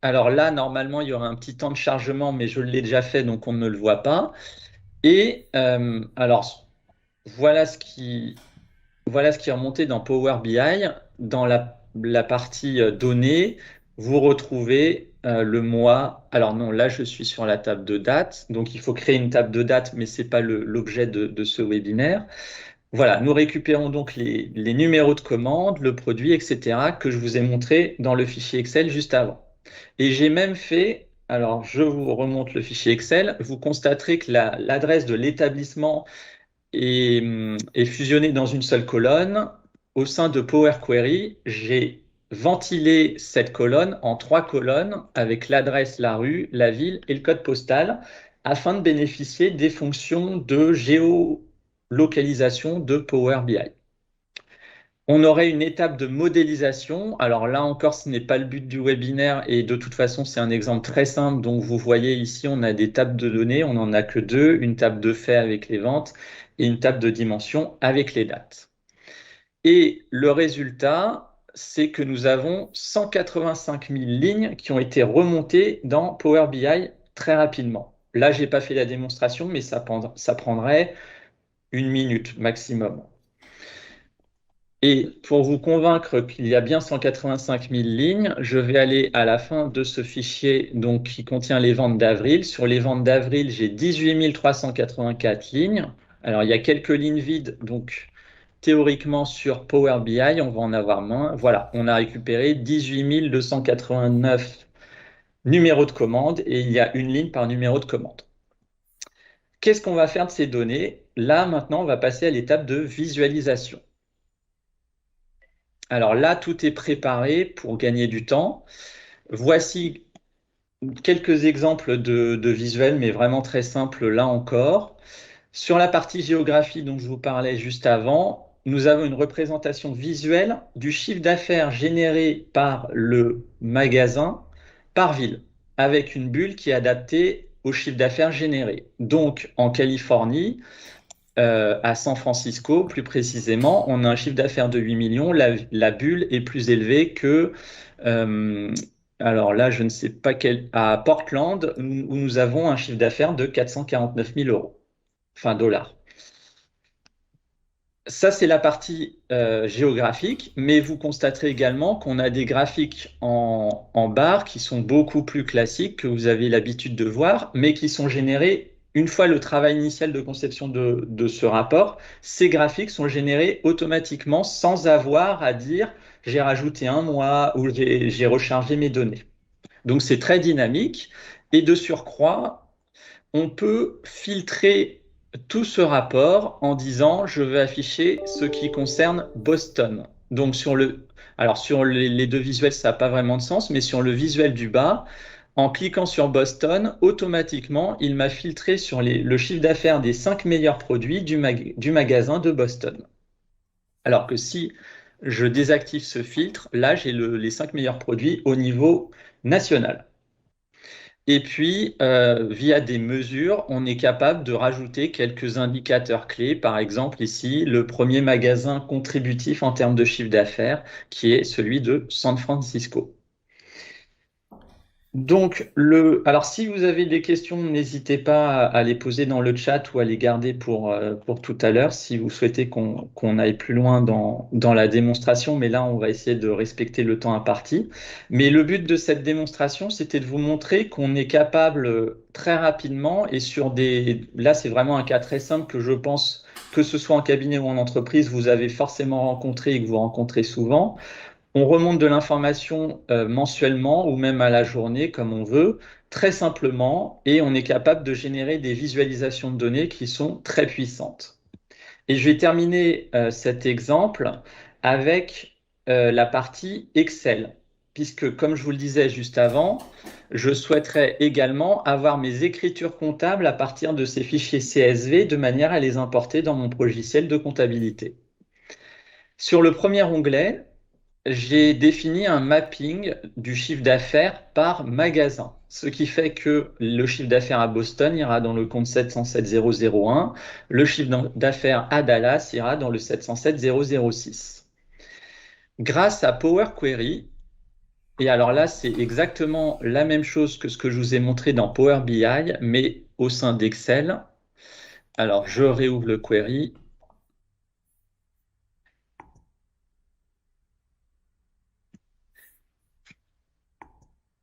[SPEAKER 3] Alors là, normalement, il y aura un petit temps de chargement, mais je l'ai déjà fait, donc on ne le voit pas. Et alors, voilà ce qui est remonté dans Power BI. Dans la partie données, vous retrouvez le mois. Alors non, là, je suis sur la table de date. Donc, il faut créer une table de date, mais ce n'est pas l'objet de ce webinaire. Voilà, nous récupérons donc les numéros de commande, le produit, etc., que je vous ai montré dans le fichier Excel juste avant. Et j'ai même fait, alors je vous remonte le fichier Excel, vous constaterez que l'adresse de l'établissement est fusionnée dans une seule colonne. Au sein de Power Query, j'ai ventilé cette colonne en 3 colonnes avec l'adresse, la rue, la ville et le code postal afin de bénéficier des fonctions de géolocalisation de Power BI. On aurait une étape de modélisation. Alors là encore, ce n'est pas le but du webinaire et de toute façon, c'est un exemple très simple. Donc vous voyez ici, on a des tables de données, on n'en a que 2, une table de faits avec les ventes et une table de dimensions avec les dates. Et le résultat, c'est que nous avons 185 000 lignes qui ont été remontées dans Power BI très rapidement. Là, je n'ai pas fait la démonstration, mais ça prendrait 1 minute maximum. Et pour vous convaincre qu'il y a bien 185 000 lignes, je vais aller à la fin de ce fichier donc, qui contient les ventes d'avril. Sur les ventes d'avril, j'ai 18 384 lignes. Alors, il y a quelques lignes vides, donc théoriquement sur Power BI, on va en avoir moins. Voilà, on a récupéré 18 289 numéros de commande et il y a une ligne par numéro de commande. Qu'est-ce qu'on va faire de ces données? Là, maintenant, on va passer à l'étape de visualisation. Alors là, tout est préparé pour gagner du temps. Voici quelques exemples de visuels, mais vraiment très simples là encore. Sur la partie géographie dont je vous parlais juste avant, nous avons une représentation visuelle du chiffre d'affaires généré par le magasin par ville, avec une bulle qui est adaptée au chiffre d'affaires généré. Donc en Californie, à San Francisco, plus précisément, on a un chiffre d'affaires de 8 millions. La bulle est plus élevée que, alors là, je ne sais pas à Portland, où nous avons un chiffre d'affaires de 449 000 euros, enfin dollars. Ça, c'est la partie géographique, mais vous constaterez également qu'on a des graphiques en barres qui sont beaucoup plus classiques, que vous avez l'habitude de voir, mais qui sont générés une fois le travail initial de conception de ce rapport. Ces graphiques sont générés automatiquement sans avoir à dire j'ai rajouté un mois ou j'ai rechargé mes données. Donc c'est très dynamique et de surcroît, on peut filtrer tout ce rapport en disant je veux afficher ce qui concerne Boston. Donc alors sur les deux visuels, ça n'a pas vraiment de sens, mais sur le visuel du bas, en cliquant sur Boston, automatiquement, il m'a filtré sur le chiffre d'affaires des 5 meilleurs produits du magasin de Boston. Alors que si je désactive ce filtre, là, j'ai les 5 meilleurs produits au niveau national. Et puis, via des mesures, on est capable de rajouter quelques indicateurs clés. Par exemple, ici, le premier magasin contributif en termes de chiffre d'affaires, qui est celui de San Francisco. Donc, alors si vous avez des questions, n'hésitez pas à les poser dans le chat ou à les garder pour tout à l'heure si vous souhaitez qu'on aille plus loin dans la démonstration. Mais là, on va essayer de respecter le temps imparti. Mais le but de cette démonstration, c'était de vous montrer qu'on est capable très rapidement et là, c'est vraiment un cas très simple que je pense, que ce soit en cabinet ou en entreprise, vous avez forcément rencontré et que vous rencontrez souvent. On remonte de l'information mensuellement ou même à la journée, comme on veut, très simplement, et on est capable de générer des visualisations de données qui sont très puissantes. Et je vais terminer cet exemple avec la partie Excel, puisque comme je vous le disais juste avant, je souhaiterais également avoir mes écritures comptables à partir de ces fichiers CSV de manière à les importer dans mon logiciel de comptabilité. Sur le premier onglet, j'ai défini un mapping du chiffre d'affaires par magasin, ce qui fait que le chiffre d'affaires à Boston ira dans le compte 707001, le chiffre d'affaires à Dallas ira dans le 707006. Grâce à Power Query, et alors là, c'est exactement la même chose que ce que je vous ai montré dans Power BI, mais au sein d'Excel. Alors, je réouvre le query.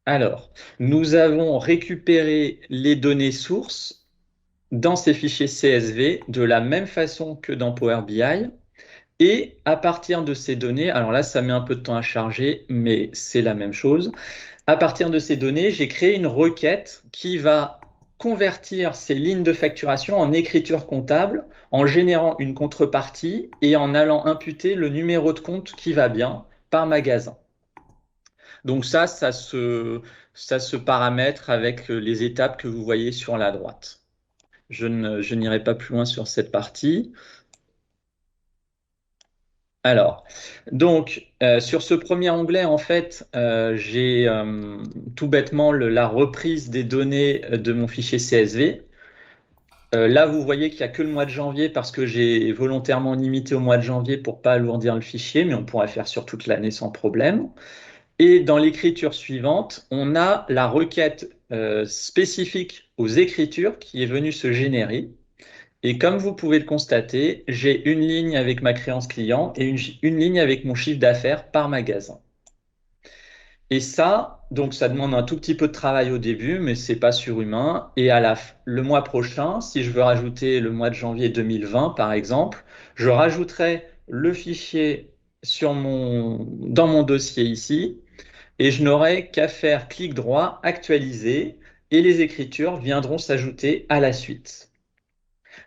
[SPEAKER 3] Alors, nous avons récupéré les données sources dans ces fichiers CSV de la même façon que dans Power BI. Et à partir de ces données, alors là, ça met un peu de temps à charger, mais c'est la même chose. À partir de ces données, j'ai créé une requête qui va convertir ces lignes de facturation en écriture comptable en générant une contrepartie et en allant imputer le numéro de compte qui va bien par magasin. Donc ça se paramètre avec les étapes que vous voyez sur la droite. Je n'irai pas plus loin sur cette partie. Alors, donc, sur ce premier onglet, en fait, j'ai tout bêtement la reprise des données de mon fichier CSV. Là, vous voyez qu'il n'y a que le mois de janvier parce que j'ai volontairement limité au mois de janvier pour pas alourdir le fichier, mais on pourrait faire sur toute l'année sans problème. Et dans l'écriture suivante, on a la requête spécifique aux écritures qui est venue se générer. Et comme vous pouvez le constater, j'ai une ligne avec ma créance client et une ligne avec mon chiffre d'affaires par magasin. Et ça, donc ça demande un tout petit peu de travail au début, mais c'est pas surhumain. Et le mois prochain, si je veux rajouter le mois de janvier 2020, par exemple, je rajouterai le fichier dans mon dossier ici, et je n'aurai qu'à faire clic droit, actualiser, et les écritures viendront s'ajouter à la suite.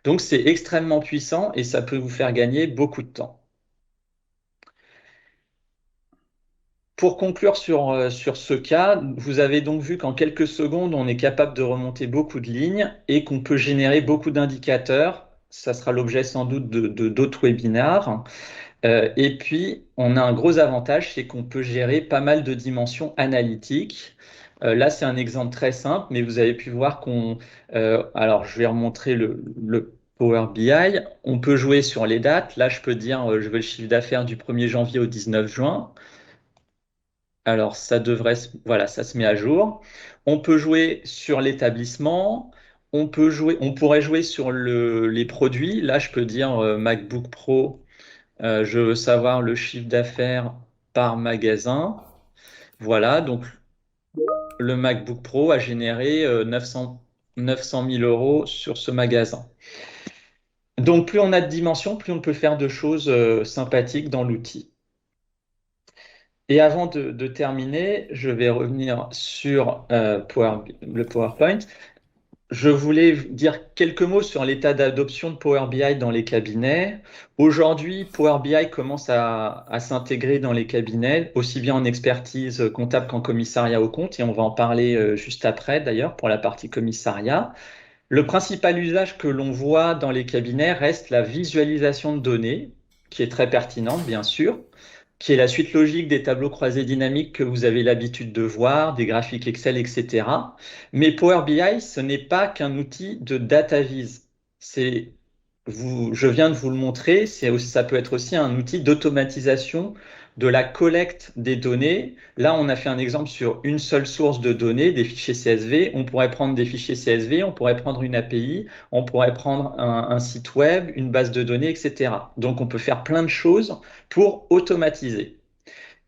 [SPEAKER 3] Donc, c'est extrêmement puissant et ça peut vous faire gagner beaucoup de temps. Pour conclure sur ce cas, vous avez donc vu qu'en quelques secondes, on est capable de remonter beaucoup de lignes et qu'on peut générer beaucoup d'indicateurs. Ça sera l'objet sans doute de d'autres webinaires. Et puis, on a un gros avantage, c'est qu'on peut gérer pas mal de dimensions analytiques. Là, c'est un exemple très simple, mais vous avez pu voir alors, je vais remontrer le Power BI. On peut jouer sur les dates. Là, je peux dire, je veux le chiffre d'affaires du 1er janvier au 19 juin. Alors, voilà, ça se met à jour. On peut jouer sur l'établissement. On pourrait jouer sur les produits. Là, je peux dire MacBook Pro. Je veux savoir le chiffre d'affaires par magasin. Voilà, donc le MacBook Pro a généré 900 000 euros sur ce magasin. Donc, plus on a de dimensions, plus on peut faire de choses sympathiques dans l'outil. Et avant de terminer, je vais revenir sur le PowerPoint. Je voulais dire quelques mots sur l'état d'adoption de Power BI dans les cabinets. Aujourd'hui, Power BI commence à s'intégrer dans les cabinets, aussi bien en expertise comptable qu'en commissariat aux comptes, et on va en parler juste après d'ailleurs pour la partie commissariat. Le principal usage que l'on voit dans les cabinets reste la visualisation de données, qui est très pertinente bien sûr, qui est la suite logique des tableaux croisés dynamiques que vous avez l'habitude de voir, des graphiques Excel, etc. Mais Power BI, ce n'est pas qu'un outil de data vise. Je viens de vous le montrer, ça peut être aussi un outil d'automatisation de la collecte des données. Là, on a fait un exemple sur une seule source de données, des fichiers CSV. On pourrait prendre des fichiers CSV, on pourrait prendre une API, on pourrait prendre un site web, une base de données, etc. Donc, on peut faire plein de choses pour automatiser.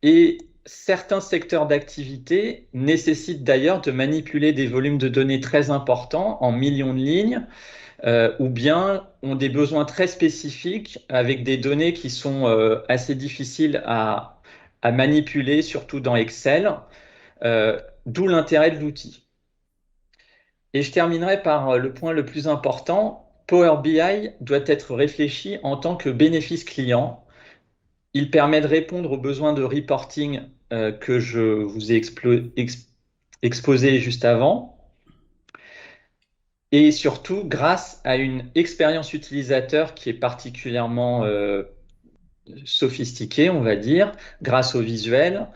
[SPEAKER 3] Et certains secteurs d'activité nécessitent d'ailleurs de manipuler des volumes de données très importants, en millions de lignes, ou bien ont des besoins très spécifiques avec des données qui sont assez difficiles à manipuler, surtout dans Excel, d'où l'intérêt de l'outil. Et je terminerai par le point le plus important. Power BI doit être réfléchi en tant que bénéfice client. Il permet de répondre aux besoins de reporting que je vous ai exposé juste avant. Et surtout, grâce à une expérience utilisateur qui est particulièrement sophistiquée, on va dire, grâce au visuel,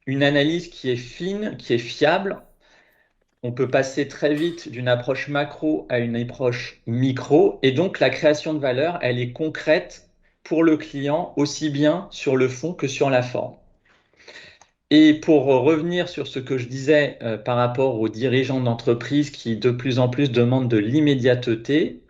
[SPEAKER 3] une analyse qui est fine, qui est fiable. On peut passer très vite d'une approche macro à une approche micro. Et donc, la création de valeur, elle est concrète pour le client, aussi bien sur le fond que sur la forme. Et pour revenir sur ce que je disais par rapport aux dirigeants d'entreprise qui de plus en plus demandent de l'immédiateté,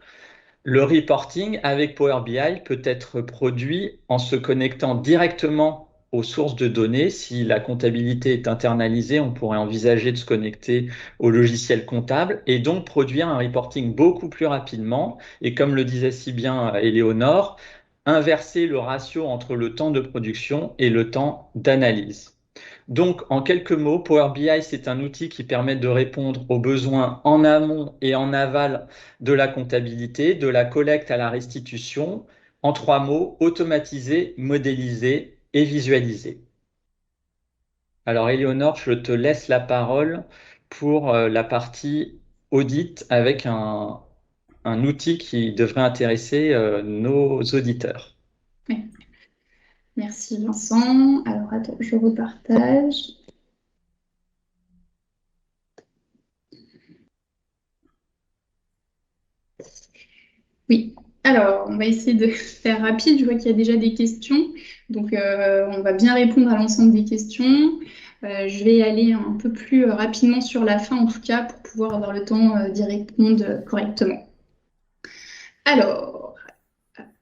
[SPEAKER 3] le reporting avec Power BI peut être produit en se connectant directement aux sources de données. Si la comptabilité est internalisée, on pourrait envisager de se connecter au logiciel comptable et donc produire un reporting beaucoup plus rapidement. Et comme le disait si bien Éléonore, inverser le ratio entre le temps de production et le temps d'analyse. Donc, en quelques mots, Power BI, c'est un outil qui permet de répondre aux besoins en amont et en aval de la comptabilité, de la collecte à la restitution. En 3 mots, automatiser, modéliser et visualiser. Alors, Éléonore, je te laisse la parole pour la partie audit avec un outil qui devrait intéresser nos auditeurs.
[SPEAKER 1] Oui. Merci Vincent. Alors attends, je repartage. Oui, alors on va essayer de faire rapide. Je vois qu'il y a déjà des questions. Donc on va bien répondre à l'ensemble des questions. Je vais aller un peu plus rapidement sur la fin en tout cas pour pouvoir avoir le temps d'y répondre correctement. Alors,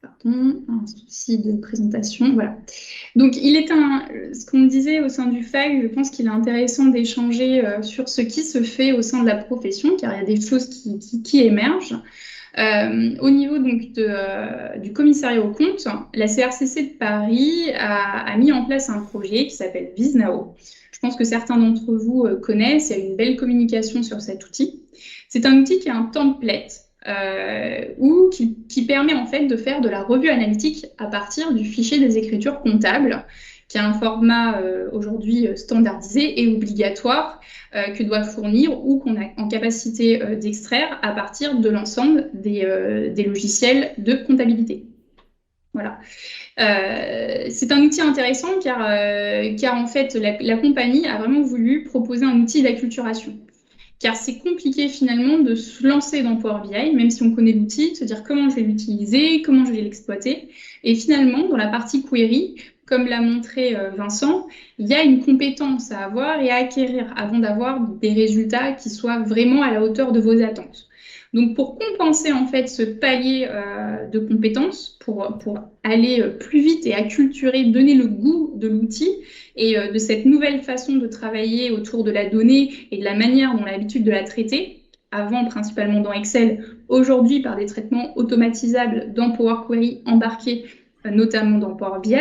[SPEAKER 1] pardon, un souci de présentation, voilà. Donc, ce qu'on disait au sein du FAG, je pense qu'il est intéressant d'échanger sur ce qui se fait au sein de la profession, car il y a des choses qui émergent. Au niveau donc du commissariat aux comptes, la CRCC de Paris a mis en place un projet qui s'appelle VisNao. Je pense que certains d'entre vous connaissent, il y a une belle communication sur cet outil. C'est un outil qui a un template qui permet en fait de faire de la revue analytique à partir du fichier des écritures comptables, qui a un format aujourd'hui standardisé et obligatoire que doit fournir ou qu'on a en capacité d'extraire à partir de l'ensemble des logiciels de comptabilité. Voilà. C'est un outil intéressant car en fait la compagnie a vraiment voulu proposer un outil d'acculturation. Car c'est compliqué finalement de se lancer dans Power BI, même si on connaît l'outil, de se dire comment je vais l'utiliser, comment je vais l'exploiter. Et finalement, dans la partie query, comme l'a montré Vincent, il y a une compétence à avoir et à acquérir avant d'avoir des résultats qui soient vraiment à la hauteur de vos attentes. Donc, pour compenser en fait ce palier de compétences, pour aller plus vite et acculturer, donner le goût de l'outil et de cette nouvelle façon de travailler autour de la donnée et de la manière dont on a l'habitude de la traiter, avant principalement dans Excel, aujourd'hui par des traitements automatisables dans Power Query embarqués, notamment dans Power BI,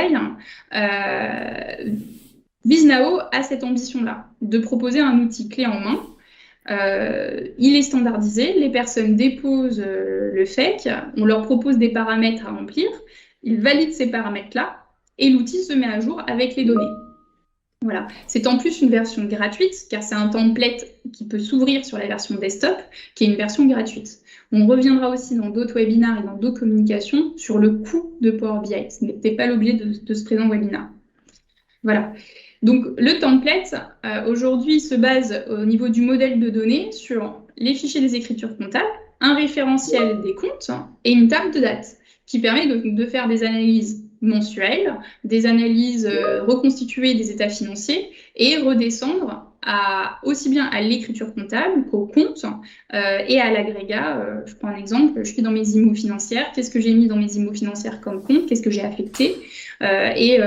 [SPEAKER 1] Viznao a cette ambition-là, de proposer un outil clé en main. Il est standardisé, les personnes déposent le FEC, on leur propose des paramètres à remplir, ils valident ces paramètres-là et l'outil se met à jour avec les données. Voilà. C'est en plus une version gratuite, car c'est un template qui peut s'ouvrir sur la version desktop, qui est une version gratuite. On reviendra aussi dans d'autres webinaires et dans d'autres communications sur le coût de Power BI. Ce n'était pas l'objet de ce présent webinaire. Voilà. Donc, le template, aujourd'hui, se base au niveau du modèle de données sur les fichiers des écritures comptables, un référentiel des comptes et une table de dates qui permet de faire des analyses mensuelles, des analyses reconstituées des états financiers et redescendre aussi bien à l'écriture comptable qu'au compte et à l'agrégat. Je prends un exemple, je suis dans mes IMO financières, qu'est-ce que j'ai mis dans mes IMO financières comme compte, qu'est-ce que j'ai affecté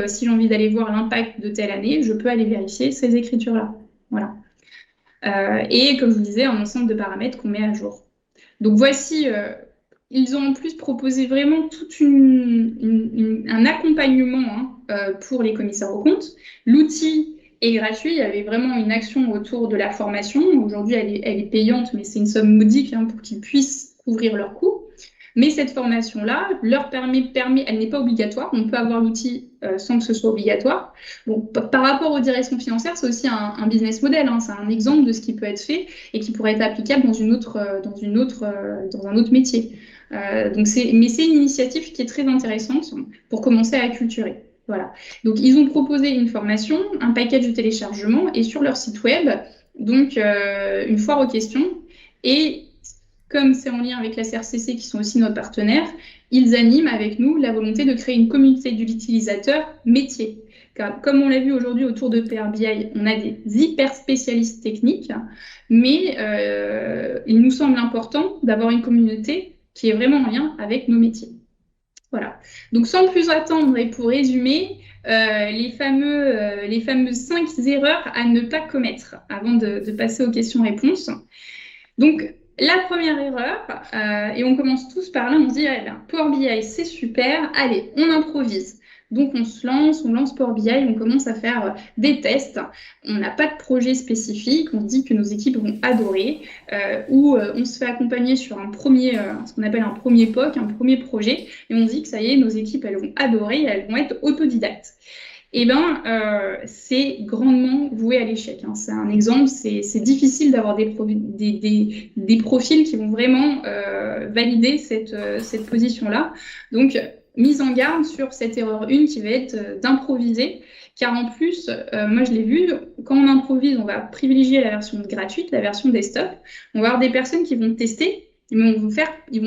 [SPEAKER 1] si j'ai envie d'aller voir l'impact de telle année, je peux aller vérifier ces écritures-là. Voilà. Et comme je vous disais, un ensemble de paramètres qu'on met à jour. Donc voici, ils ont en plus proposé vraiment tout un accompagnement pour les commissaires aux comptes. L'outil est gratuit, il y avait vraiment une action autour de la formation. Aujourd'hui, elle est payante, mais c'est une somme modique pour qu'ils puissent couvrir leurs coûts. Mais cette formation-là leur permet, elle n'est pas obligatoire. On peut avoir l'outil sans que ce soit obligatoire. Bon, par rapport aux directions financières, c'est aussi un business model. C'est un exemple de ce qui peut être fait et qui pourrait être applicable dans un autre métier. Mais c'est une initiative qui est très intéressante pour commencer à acculturer. Voilà. Donc, ils ont proposé une formation, un package de téléchargement et sur leur site web, donc une foire aux questions. Et comme c'est en lien avec la CRCC, qui sont aussi nos partenaires, ils animent avec nous la volonté de créer une communauté d'utilisateurs métiers. Car, comme on l'a vu aujourd'hui autour de Power BI, on a des hyper spécialistes techniques, mais il nous semble important d'avoir une communauté qui est vraiment en lien avec nos métiers. Voilà. Donc, sans plus attendre, et pour résumer, les fameuses 5 erreurs à ne pas commettre avant de passer aux questions-réponses. Donc, la première erreur, et on commence tous par là, on se dit, Power BI, c'est super, allez, on improvise. Donc, on lance Power BI, on commence à faire des tests. On n'a pas de projet spécifique, on se dit que nos équipes vont adorer, ou on se fait accompagner sur ce qu'on appelle un premier POC, un premier projet, et on se dit que ça y est, nos équipes, elles vont adorer, elles vont être autodidactes. Eh bien, c'est grandement voué à l'échec. C'est un exemple, c'est difficile d'avoir des profils qui vont vraiment valider cette position-là. Donc, mise en garde sur cette erreur 1 qui va être d'improviser, car en plus, moi je l'ai vu, quand on improvise, on va privilégier la version gratuite, la version desktop. On va avoir des personnes qui vont tester, mais ils vont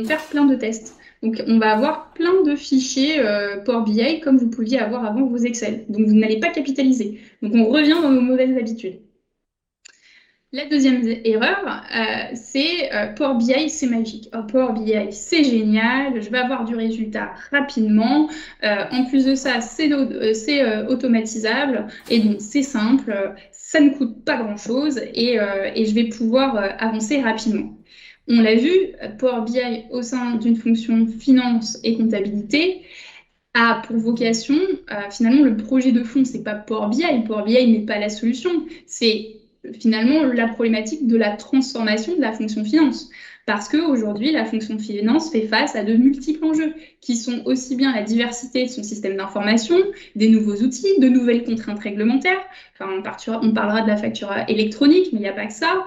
[SPEAKER 1] faire plein de tests. Donc, on va avoir plein de fichiers Power BI comme vous pouviez avoir avant vos Excel. Donc, vous n'allez pas capitaliser. Donc, on revient dans nos mauvaises habitudes. La deuxième erreur, c'est Power BI, c'est magique. Oh, Power BI, c'est génial, je vais avoir du résultat rapidement. En plus de ça, c'est automatisable et donc c'est simple, ça ne coûte pas grand-chose et je vais pouvoir avancer rapidement. On l'a vu, Power BI au sein d'une fonction finance et comptabilité a pour vocation, finalement, le projet de fond, c'est pas Power BI. Power BI n'est pas la solution. C'est finalement la problématique de la transformation de la fonction finance. Parce qu'aujourd'hui, la fonction finance fait face à de multiples enjeux qui sont aussi bien la diversité de son système d'information, des nouveaux outils, de nouvelles contraintes réglementaires. Enfin, on parlera de la facture électronique, mais il n'y a pas que ça.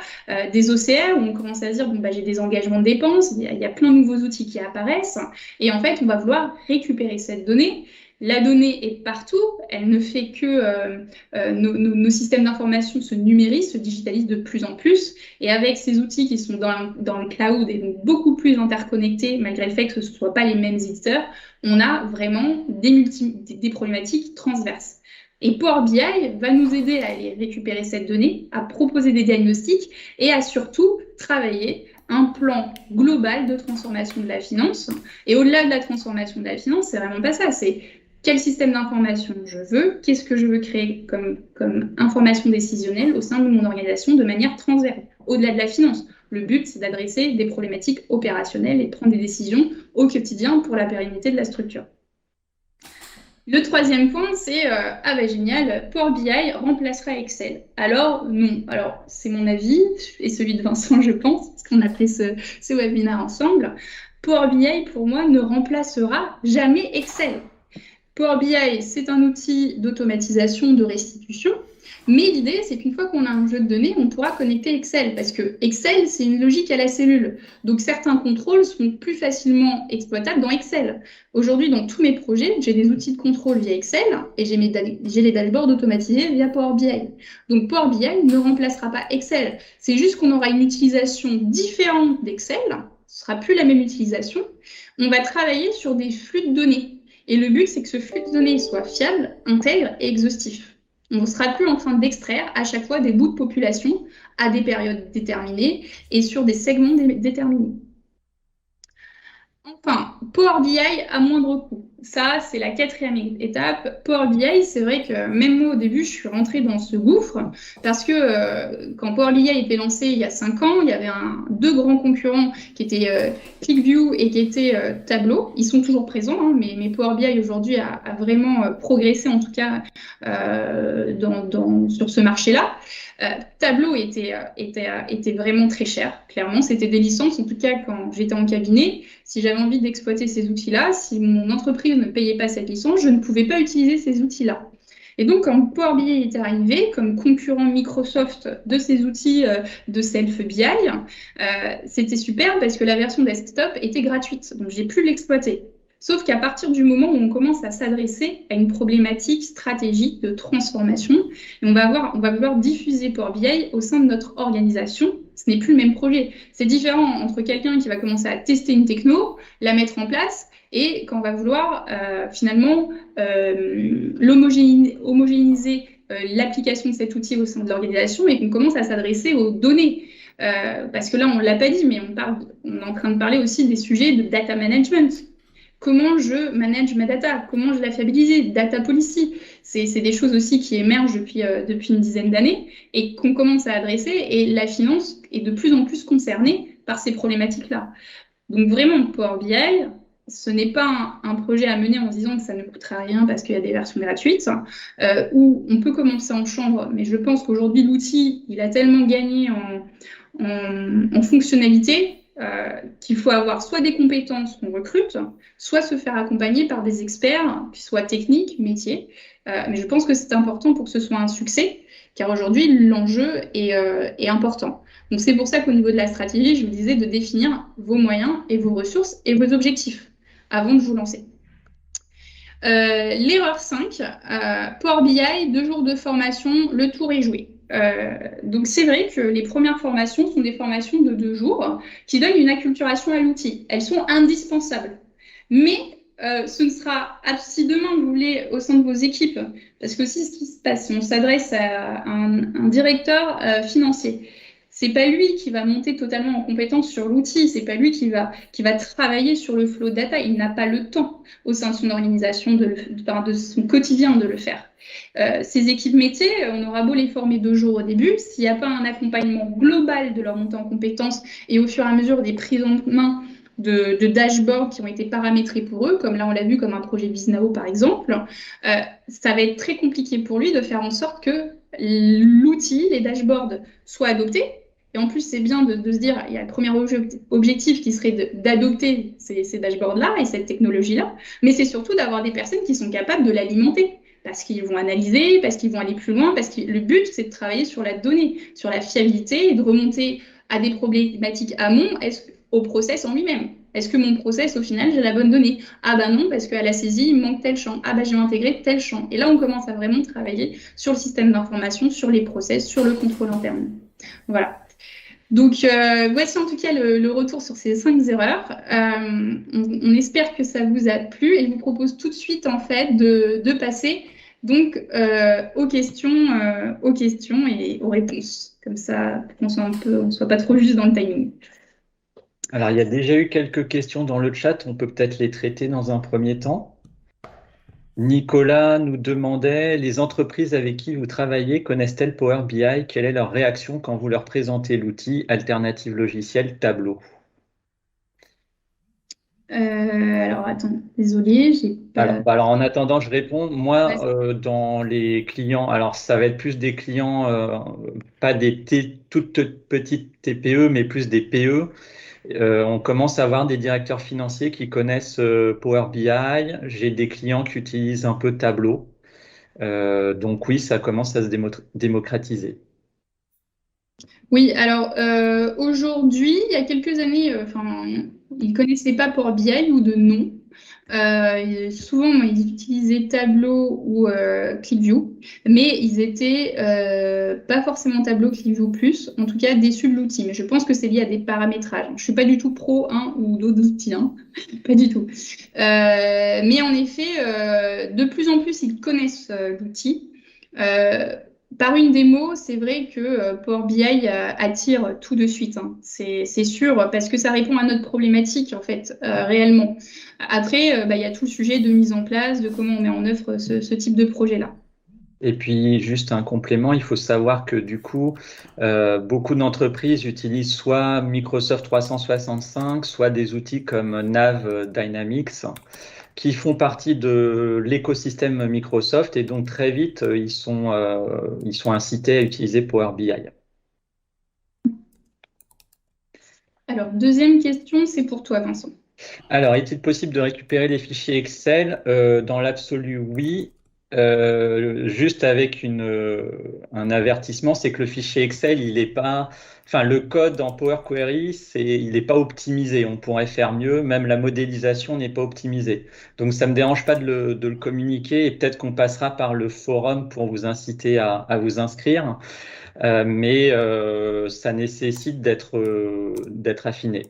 [SPEAKER 1] Des OCR, où on commence à se dire, j'ai des engagements de dépenses, il y a plein de nouveaux outils qui apparaissent. Et en fait, on va vouloir récupérer cette donnée. La donnée est partout, elle ne fait que nos systèmes d'information se numérisent, se digitalisent de plus en plus. Et avec ces outils qui sont dans le cloud et donc beaucoup plus interconnectés, malgré le fait que ce ne soient pas les mêmes éditeurs, on a vraiment des problématiques transverses. Et Power BI va nous aider à aller récupérer cette donnée, à proposer des diagnostics et à surtout travailler un plan global de transformation de la finance. Et au-delà de la transformation de la finance, c'est vraiment pas ça, c'est quel système d'information je veux, qu'est-ce que je veux créer comme information décisionnelle au sein de mon organisation de manière transverse, au-delà de la finance. Le but, c'est d'adresser des problématiques opérationnelles et de prendre des décisions au quotidien pour la pérennité de la structure. Le troisième point, c'est ah bah génial, Power BI remplacera Excel. Alors non, alors c'est mon avis et celui de Vincent, je pense, parce qu'on a fait ce webinaire ensemble. Power BI pour moi ne remplacera jamais Excel. Power BI, c'est un outil d'automatisation, de restitution. Mais l'idée, c'est qu'une fois qu'on a un jeu de données, on pourra connecter Excel. Parce que Excel, c'est une logique à la cellule. Donc, certains contrôles sont plus facilement exploitables dans Excel. Aujourd'hui, dans tous mes projets, j'ai des outils de contrôle via Excel et j'ai les dashboards automatisés via Power BI. Donc, Power BI ne remplacera pas Excel. C'est juste qu'on aura une utilisation différente d'Excel. Ce sera plus la même utilisation. On va travailler sur des flux de données. Et le but, c'est que ce flux de données soit fiable, intègre et exhaustif. On ne sera plus en train d'extraire à chaque fois des bouts de population à des périodes déterminées et sur des segments déterminés. Enfin, Power BI à moindre coût. Ça, c'est la quatrième étape. Power BI, c'est vrai que même moi, au début, je suis rentrée dans ce gouffre parce que quand Power BI a été lancé il y a 5 ans, il y avait deux grands concurrents qui étaient ClickView et qui étaient Tableau. Ils sont toujours présents, hein, mais Power BI aujourd'hui a vraiment progressé, en tout cas, sur ce marché-là. Tableau était vraiment très cher, clairement. C'était des licences, en tout cas, quand j'étais en cabinet. Si j'avais envie d'exploiter ces outils-là, si mon entreprise ne payait pas cette licence, je ne pouvais pas utiliser ces outils-là. Et donc, quand Power BI était arrivé comme concurrent Microsoft de ces outils de self-BI, c'était super parce que la version desktop était gratuite. Donc, j'ai pu l'exploiter. Sauf qu'à partir du moment où on commence à s'adresser à une problématique stratégique de transformation, et on va vouloir diffuser Power BI au sein de notre organisation, ce n'est plus le même projet. C'est différent entre quelqu'un qui va commencer à tester une techno, la mettre en place, et quand on va vouloir finalement homogénéiser l'application de cet outil au sein de l'organisation et qu'on commence à s'adresser aux données. Parce que là, on ne l'a pas dit, mais on est en train de parler aussi des sujets de data management. Comment je manage ma data, comment je la fiabilise, data policy. C'est des choses aussi qui émergent depuis une dizaine d'années et qu'on commence à adresser. Et la finance est de plus en plus concernée par ces problématiques-là. Donc vraiment, Power BI, ce n'est pas un projet à mener en se disant que ça ne coûtera rien parce qu'il y a des versions gratuites, où on peut commencer en chambre, mais je pense qu'aujourd'hui, l'outil, il a tellement gagné en fonctionnalité qu'il faut avoir soit des compétences qu'on recrute, soit se faire accompagner par des experts qui soient techniques, métiers. Mais je pense que c'est important pour que ce soit un succès, car aujourd'hui, l'enjeu est important. Donc c'est pour ça qu'au niveau de la stratégie, je vous disais de définir vos moyens et vos ressources et vos objectifs avant de vous lancer. L'erreur 5, Power BI, 2 jours de formation, le tour est joué. Donc c'est vrai que les premières formations sont des formations de 2 jours qui donnent une acculturation à l'outil. Elles sont indispensables. Mais ce ne sera, si demain vous voulez, au sein de vos équipes, parce que si ce qui se passe, si on s'adresse à un directeur financier, c'est pas lui qui va monter totalement en compétence sur l'outil, c'est pas lui qui va travailler sur le flow data, il n'a pas le temps au sein de son organisation, de son quotidien de le faire. Ces équipes métiers, on aura beau les former 2 jours au début, s'il n'y a pas un accompagnement global de leur montée en compétences et au fur et à mesure des prises en main de dashboards qui ont été paramétrés pour eux, comme là on l'a vu comme un projet Biznao par exemple, ça va être très compliqué pour lui de faire en sorte que l'outil, les dashboards soient adoptés. Et en plus, c'est bien de se dire, il y a le premier objectif qui serait d'adopter ces dashboards-là et cette technologie-là, mais c'est surtout d'avoir des personnes qui sont capables de l'alimenter, parce qu'ils vont analyser, parce qu'ils vont aller plus loin, parce que le but, c'est de travailler sur la donnée, sur la fiabilité et de remonter à des problématiques amont au process en lui-même. Est-ce que mon process, au final, j'ai la bonne donnée? Ah ben non, parce qu'à la saisie, il me manque tel champ. Ah ben, je vais intégrer tel champ. Et là, on commence à vraiment travailler sur le système d'information, sur les process, sur le contrôle interne. Voilà. Donc, voici en tout cas le retour sur ces 5 erreurs. On espère que ça vous a plu et je vous propose tout de suite, en fait, de passer donc aux questions et aux réponses. Comme ça, on ne soit pas trop juste dans le timing.
[SPEAKER 3] Alors, il y a déjà eu quelques questions dans le chat. On peut peut-être les traiter dans un premier temps. Nicolas nous demandait, les entreprises avec qui vous travaillez connaissent-elles Power BI? Quelle est leur réaction quand vous leur présentez l'outil alternative logicielle Tableau?
[SPEAKER 1] Alors, attends, désolée, j'ai
[SPEAKER 3] Alors,
[SPEAKER 1] pas...
[SPEAKER 3] en attendant, je réponds.
[SPEAKER 1] Ouais,
[SPEAKER 3] Moi, dans les clients, alors ça va être plus des clients, pas des toutes petites TPE, mais plus des PE. On commence à avoir des directeurs financiers qui connaissent Power BI. J'ai des clients qui utilisent un peu Tableau. Donc oui, ça commence à se démocratiser.
[SPEAKER 1] oui, alors aujourd'hui, il y a quelques années, enfin, ils ne connaissaient pas Power BI ou de nom. Souvent, moi, ils utilisaient Tableau ou ClickView, mais ils étaient pas forcément Tableau, ClickView plus, en tout cas déçus de l'outil. Mais je pense que c'est lié à des paramétrages. Je suis pas du tout pro un ou d'autres outils, hein. Pas du tout. Mais en effet, de plus en plus, ils connaissent l'outil. Euh, Par une démo, c'est vrai que Power BI attire tout de suite, hein. C'est sûr, parce que ça répond à notre problématique, en fait, réellement. Après, il y a tout le sujet de mise en place, de comment on met en œuvre ce type de projet-là.
[SPEAKER 3] Et puis, juste un complément, il faut savoir que du coup, beaucoup d'entreprises utilisent soit Microsoft 365, soit des outils comme Nav Dynamics, qui font partie de l'écosystème Microsoft et donc très vite, ils sont incités à utiliser Power BI.
[SPEAKER 1] Alors, deuxième question, c'est pour toi, Vincent.
[SPEAKER 3] Alors, est-il possible de récupérer les fichiers Excel? Dans l'absolu, oui. Juste avec un avertissement, c'est que le fichier Excel, il est pas, enfin, le code en Power Query, il n'est pas optimisé. On pourrait faire mieux. Même la modélisation n'est pas optimisée. Donc, ça me dérange pas de le communiquer et peut-être qu'on passera par le forum pour vous inciter à vous inscrire. Mais ça nécessite d'être affiné.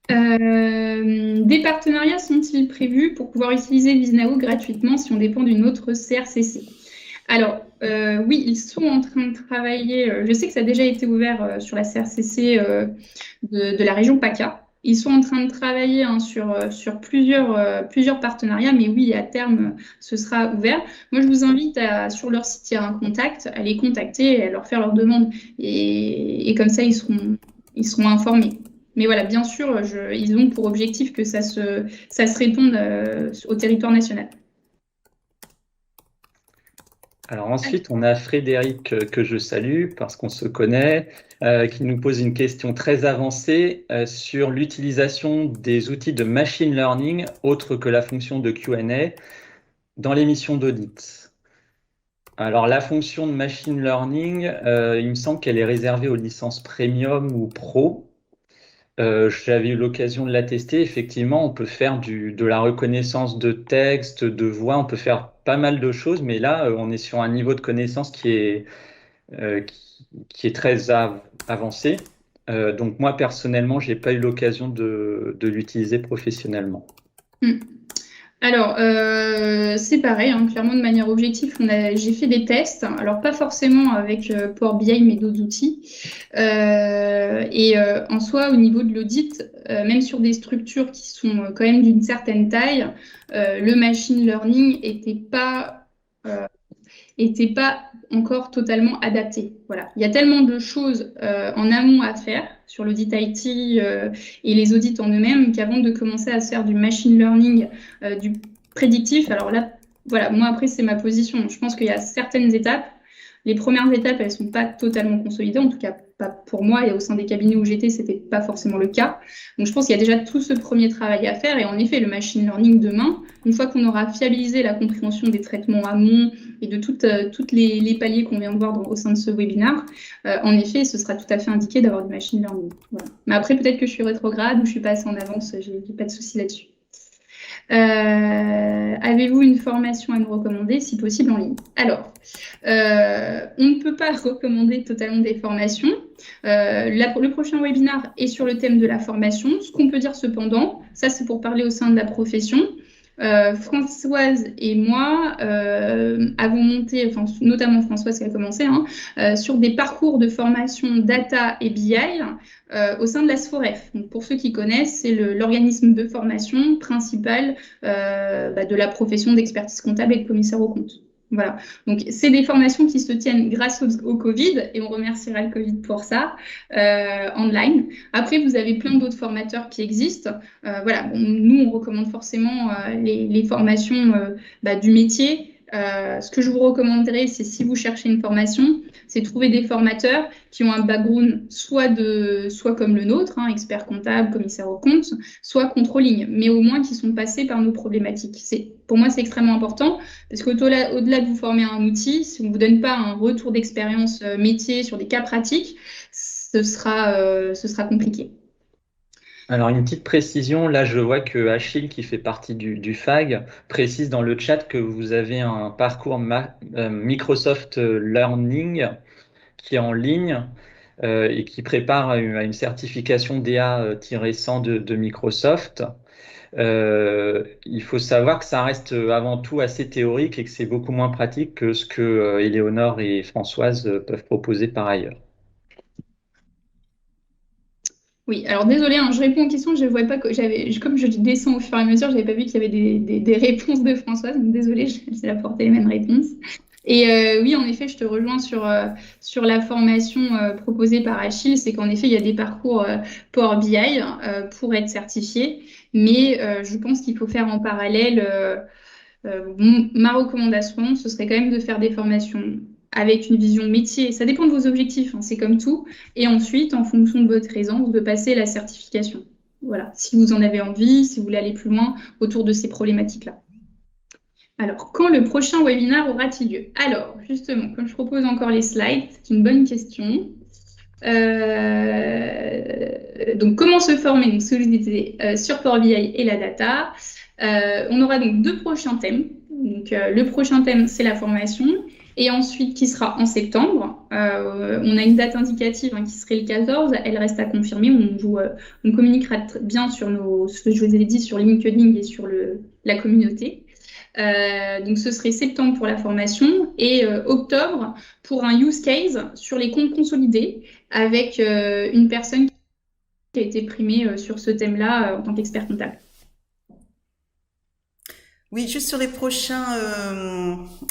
[SPEAKER 1] Des partenariats sont-ils prévus pour pouvoir utiliser Viznao gratuitement si on dépend d'une autre CRCC? Alors, oui, ils sont en train de travailler. Je sais que ça a déjà été ouvert sur la CRCC de la région PACA. Ils sont en train de travailler, hein, sur plusieurs partenariats, mais oui, à terme, ce sera ouvert. Moi, je vous invite sur leur site, il y a un contact, à les contacter, à leur faire leur demande. Et comme ça, ils seront informés. Mais voilà, bien sûr, ils ont pour objectif que ça se réponde au territoire national.
[SPEAKER 3] Alors ensuite, on a Frédéric que je salue parce qu'on se connaît, qui nous pose une question très avancée sur l'utilisation des outils de machine learning autres que la fonction de Q&A dans les missions d'audit. Alors la fonction de machine learning, il me semble qu'elle est réservée aux licences premium ou pro. J'avais eu l'occasion de la tester. Effectivement, on peut faire de la reconnaissance de texte, de voix, on peut faire pas mal de choses, mais là, on est sur un niveau de connaissance euh, qui est très avancé. Donc moi, personnellement, j'ai pas eu l'occasion de l'utiliser professionnellement.
[SPEAKER 1] Hmm. Alors, c'est pareil, hein, clairement de manière objective, j'ai fait des tests, alors pas forcément avec Power BI, mais d'autres outils. En soi, au niveau de l'audit, même sur des structures qui sont quand même d'une certaine taille, le machine learning était pas encore totalement adapté. Voilà. Il y a tellement de choses en amont à faire sur l'audit IT et les audits en eux-mêmes qu'avant de commencer à se faire du machine learning, du prédictif, alors là, voilà, moi après c'est ma position. Je pense qu'il y a certaines étapes. Les premières étapes, elles ne sont pas totalement consolidées, en tout cas pas pour moi, et au sein des cabinets où j'étais, ce n'était pas forcément le cas. Donc je pense qu'il y a déjà tout ce premier travail à faire, et en effet, le machine learning demain, une fois qu'on aura fiabilisé la compréhension des traitements amont et de toutes les paliers qu'on vient de voir au sein de ce webinaire, en effet, ce sera tout à fait indiqué d'avoir du machine learning. Voilà. Mais après, peut-être que je suis rétrograde ou je suis pas assez en avance, j'ai pas de souci là-dessus. Avez-vous une formation à nous recommander, si possible en ligne? Alors, on ne peut pas recommander totalement des formations. Le prochain webinaire est sur le thème de la formation. Ce qu'on peut dire cependant, ça c'est pour parler au sein de la profession. Françoise et moi avons monté, enfin, notamment Françoise qui a commencé, hein, sur des parcours de formation data et BI au sein de la SFOREF. Donc, pour ceux qui connaissent, c'est l'organisme de formation principal de la profession d'expertise comptable et de commissaire aux comptes. Voilà. Donc, c'est des formations qui se tiennent grâce au Covid, et on remerciera le Covid pour ça, online. Après, vous avez plein d'autres formateurs qui existent. Voilà. Bon, nous, on recommande forcément les formations du métier. Ce que je vous recommanderais, c'est si vous cherchez une formation, c'est trouver des formateurs qui ont un background soit comme le nôtre, hein, expert comptable, commissaire aux comptes, soit controlling, mais au moins qui sont passés par nos problématiques. Pour moi, c'est extrêmement important parce qu'au-delà de vous former à un outil, si on ne vous donne pas un retour d'expérience métier sur des cas pratiques, ce sera compliqué.
[SPEAKER 3] Alors, une petite précision, là je vois que Achille, qui fait partie du FAG, précise dans le chat que vous avez un parcours Microsoft Learning qui est en ligne et qui prépare à une certification DA-100 de Microsoft. Il faut savoir que ça reste avant tout assez théorique et que c'est beaucoup moins pratique que ce que Éléonore et Françoise peuvent proposer par ailleurs.
[SPEAKER 1] Oui, alors désolé, hein, je réponds aux questions, je ne vois pas que comme je descends au fur et à mesure, je n'avais pas vu qu'il y avait des réponses de Françoise, donc désolée, j'ai apporté les mêmes réponses. Et oui, en effet, je te rejoins sur la formation proposée par Achille, c'est qu'en effet, il y a des parcours Power BI pour être certifié, mais je pense qu'il faut faire en parallèle. Ma recommandation, ce serait quand même de faire des formations avec une vision métier. Ça dépend de vos objectifs, hein, c'est comme tout. Et ensuite, en fonction de votre aisance, de passer la certification. Voilà, si vous en avez envie, si vous voulez aller plus loin autour de ces problématiques-là. Alors, quand le prochain webinaire aura-t-il lieu? Alors, justement, comme je propose encore les slides, c'est une bonne question. Donc, comment se former? Donc, ce que je disais, sur Power BI et la data. On aura donc 2 prochains thèmes. Donc, le prochain thème, c'est la formation. Et ensuite, qui sera en septembre. On a une date indicative qui serait le 14. Elle reste à confirmer. On communiquera bien sur ce que je vous ai dit sur LinkedIn et sur la communauté. Donc, ce serait septembre pour la formation et octobre pour un use case sur les comptes consolidés avec une personne qui a été primée sur ce thème-là en tant qu'expert comptable.
[SPEAKER 2] Oui, juste sur les prochains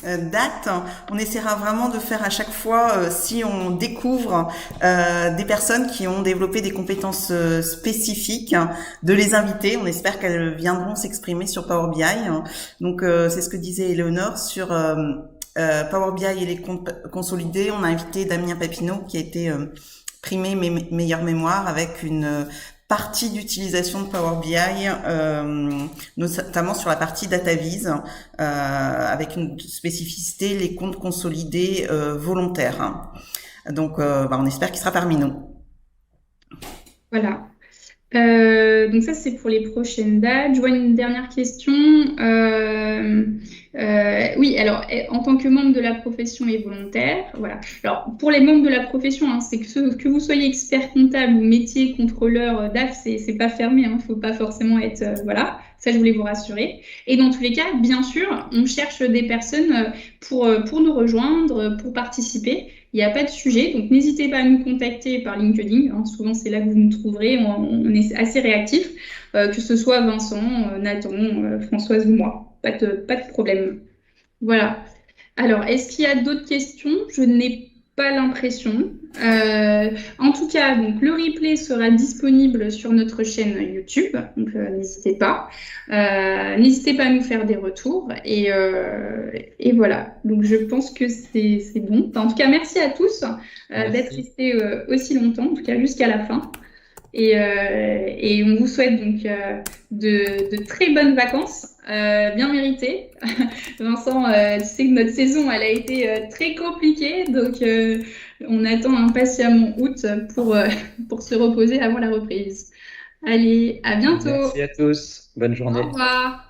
[SPEAKER 2] dates, on essaiera vraiment de faire à chaque fois, si on découvre des personnes qui ont développé des compétences spécifiques, de les inviter. On espère qu'elles viendront s'exprimer sur Power BI. Donc, c'est ce que disait Éléonore sur Power BI et les comptes consolidés. On a invité Damien Papineau qui a été primé meilleure mémoire avec une partie d'utilisation de Power BI, notamment sur la partie DataVis, avec une spécificité, les comptes consolidés volontaires. Donc, on espère qu'il sera parmi nous.
[SPEAKER 1] Voilà. Donc ça, c'est pour les prochaines dates. Je vois une dernière question. Oui, alors, en tant que membre de la profession et volontaire, voilà. Alors, pour les membres de la profession, c'est que vous soyez expert comptable ou métier, contrôleur, DAF, c'est pas fermé. Il ne faut pas forcément être... voilà, ça, je voulais vous rassurer. Et dans tous les cas, bien sûr, on cherche des personnes pour nous rejoindre, pour participer. Il n'y a pas de sujet, donc n'hésitez pas à nous contacter par LinkedIn. Souvent, c'est là que vous nous trouverez. On est assez réactifs, que ce soit Vincent, Nathan, Françoise ou moi. Pas de problème. Voilà. Alors, est-ce qu'il y a d'autres questions? Je n'ai pas l'impression. En tout cas, donc, le replay sera disponible sur notre chaîne YouTube. Donc, n'hésitez pas. N'hésitez pas à nous faire des retours. Et voilà. Donc, je pense que c'est bon. Enfin, en tout cas, merci à tous d'être restés aussi longtemps, en tout cas jusqu'à la fin. Et on vous souhaite donc de très bonnes vacances, bien méritées. Vincent, tu sais que notre saison, elle a été très compliquée, donc on attend impatiemment août pour se reposer avant la reprise. Allez, à bientôt.
[SPEAKER 3] Merci à tous. Bonne journée.
[SPEAKER 1] Au revoir.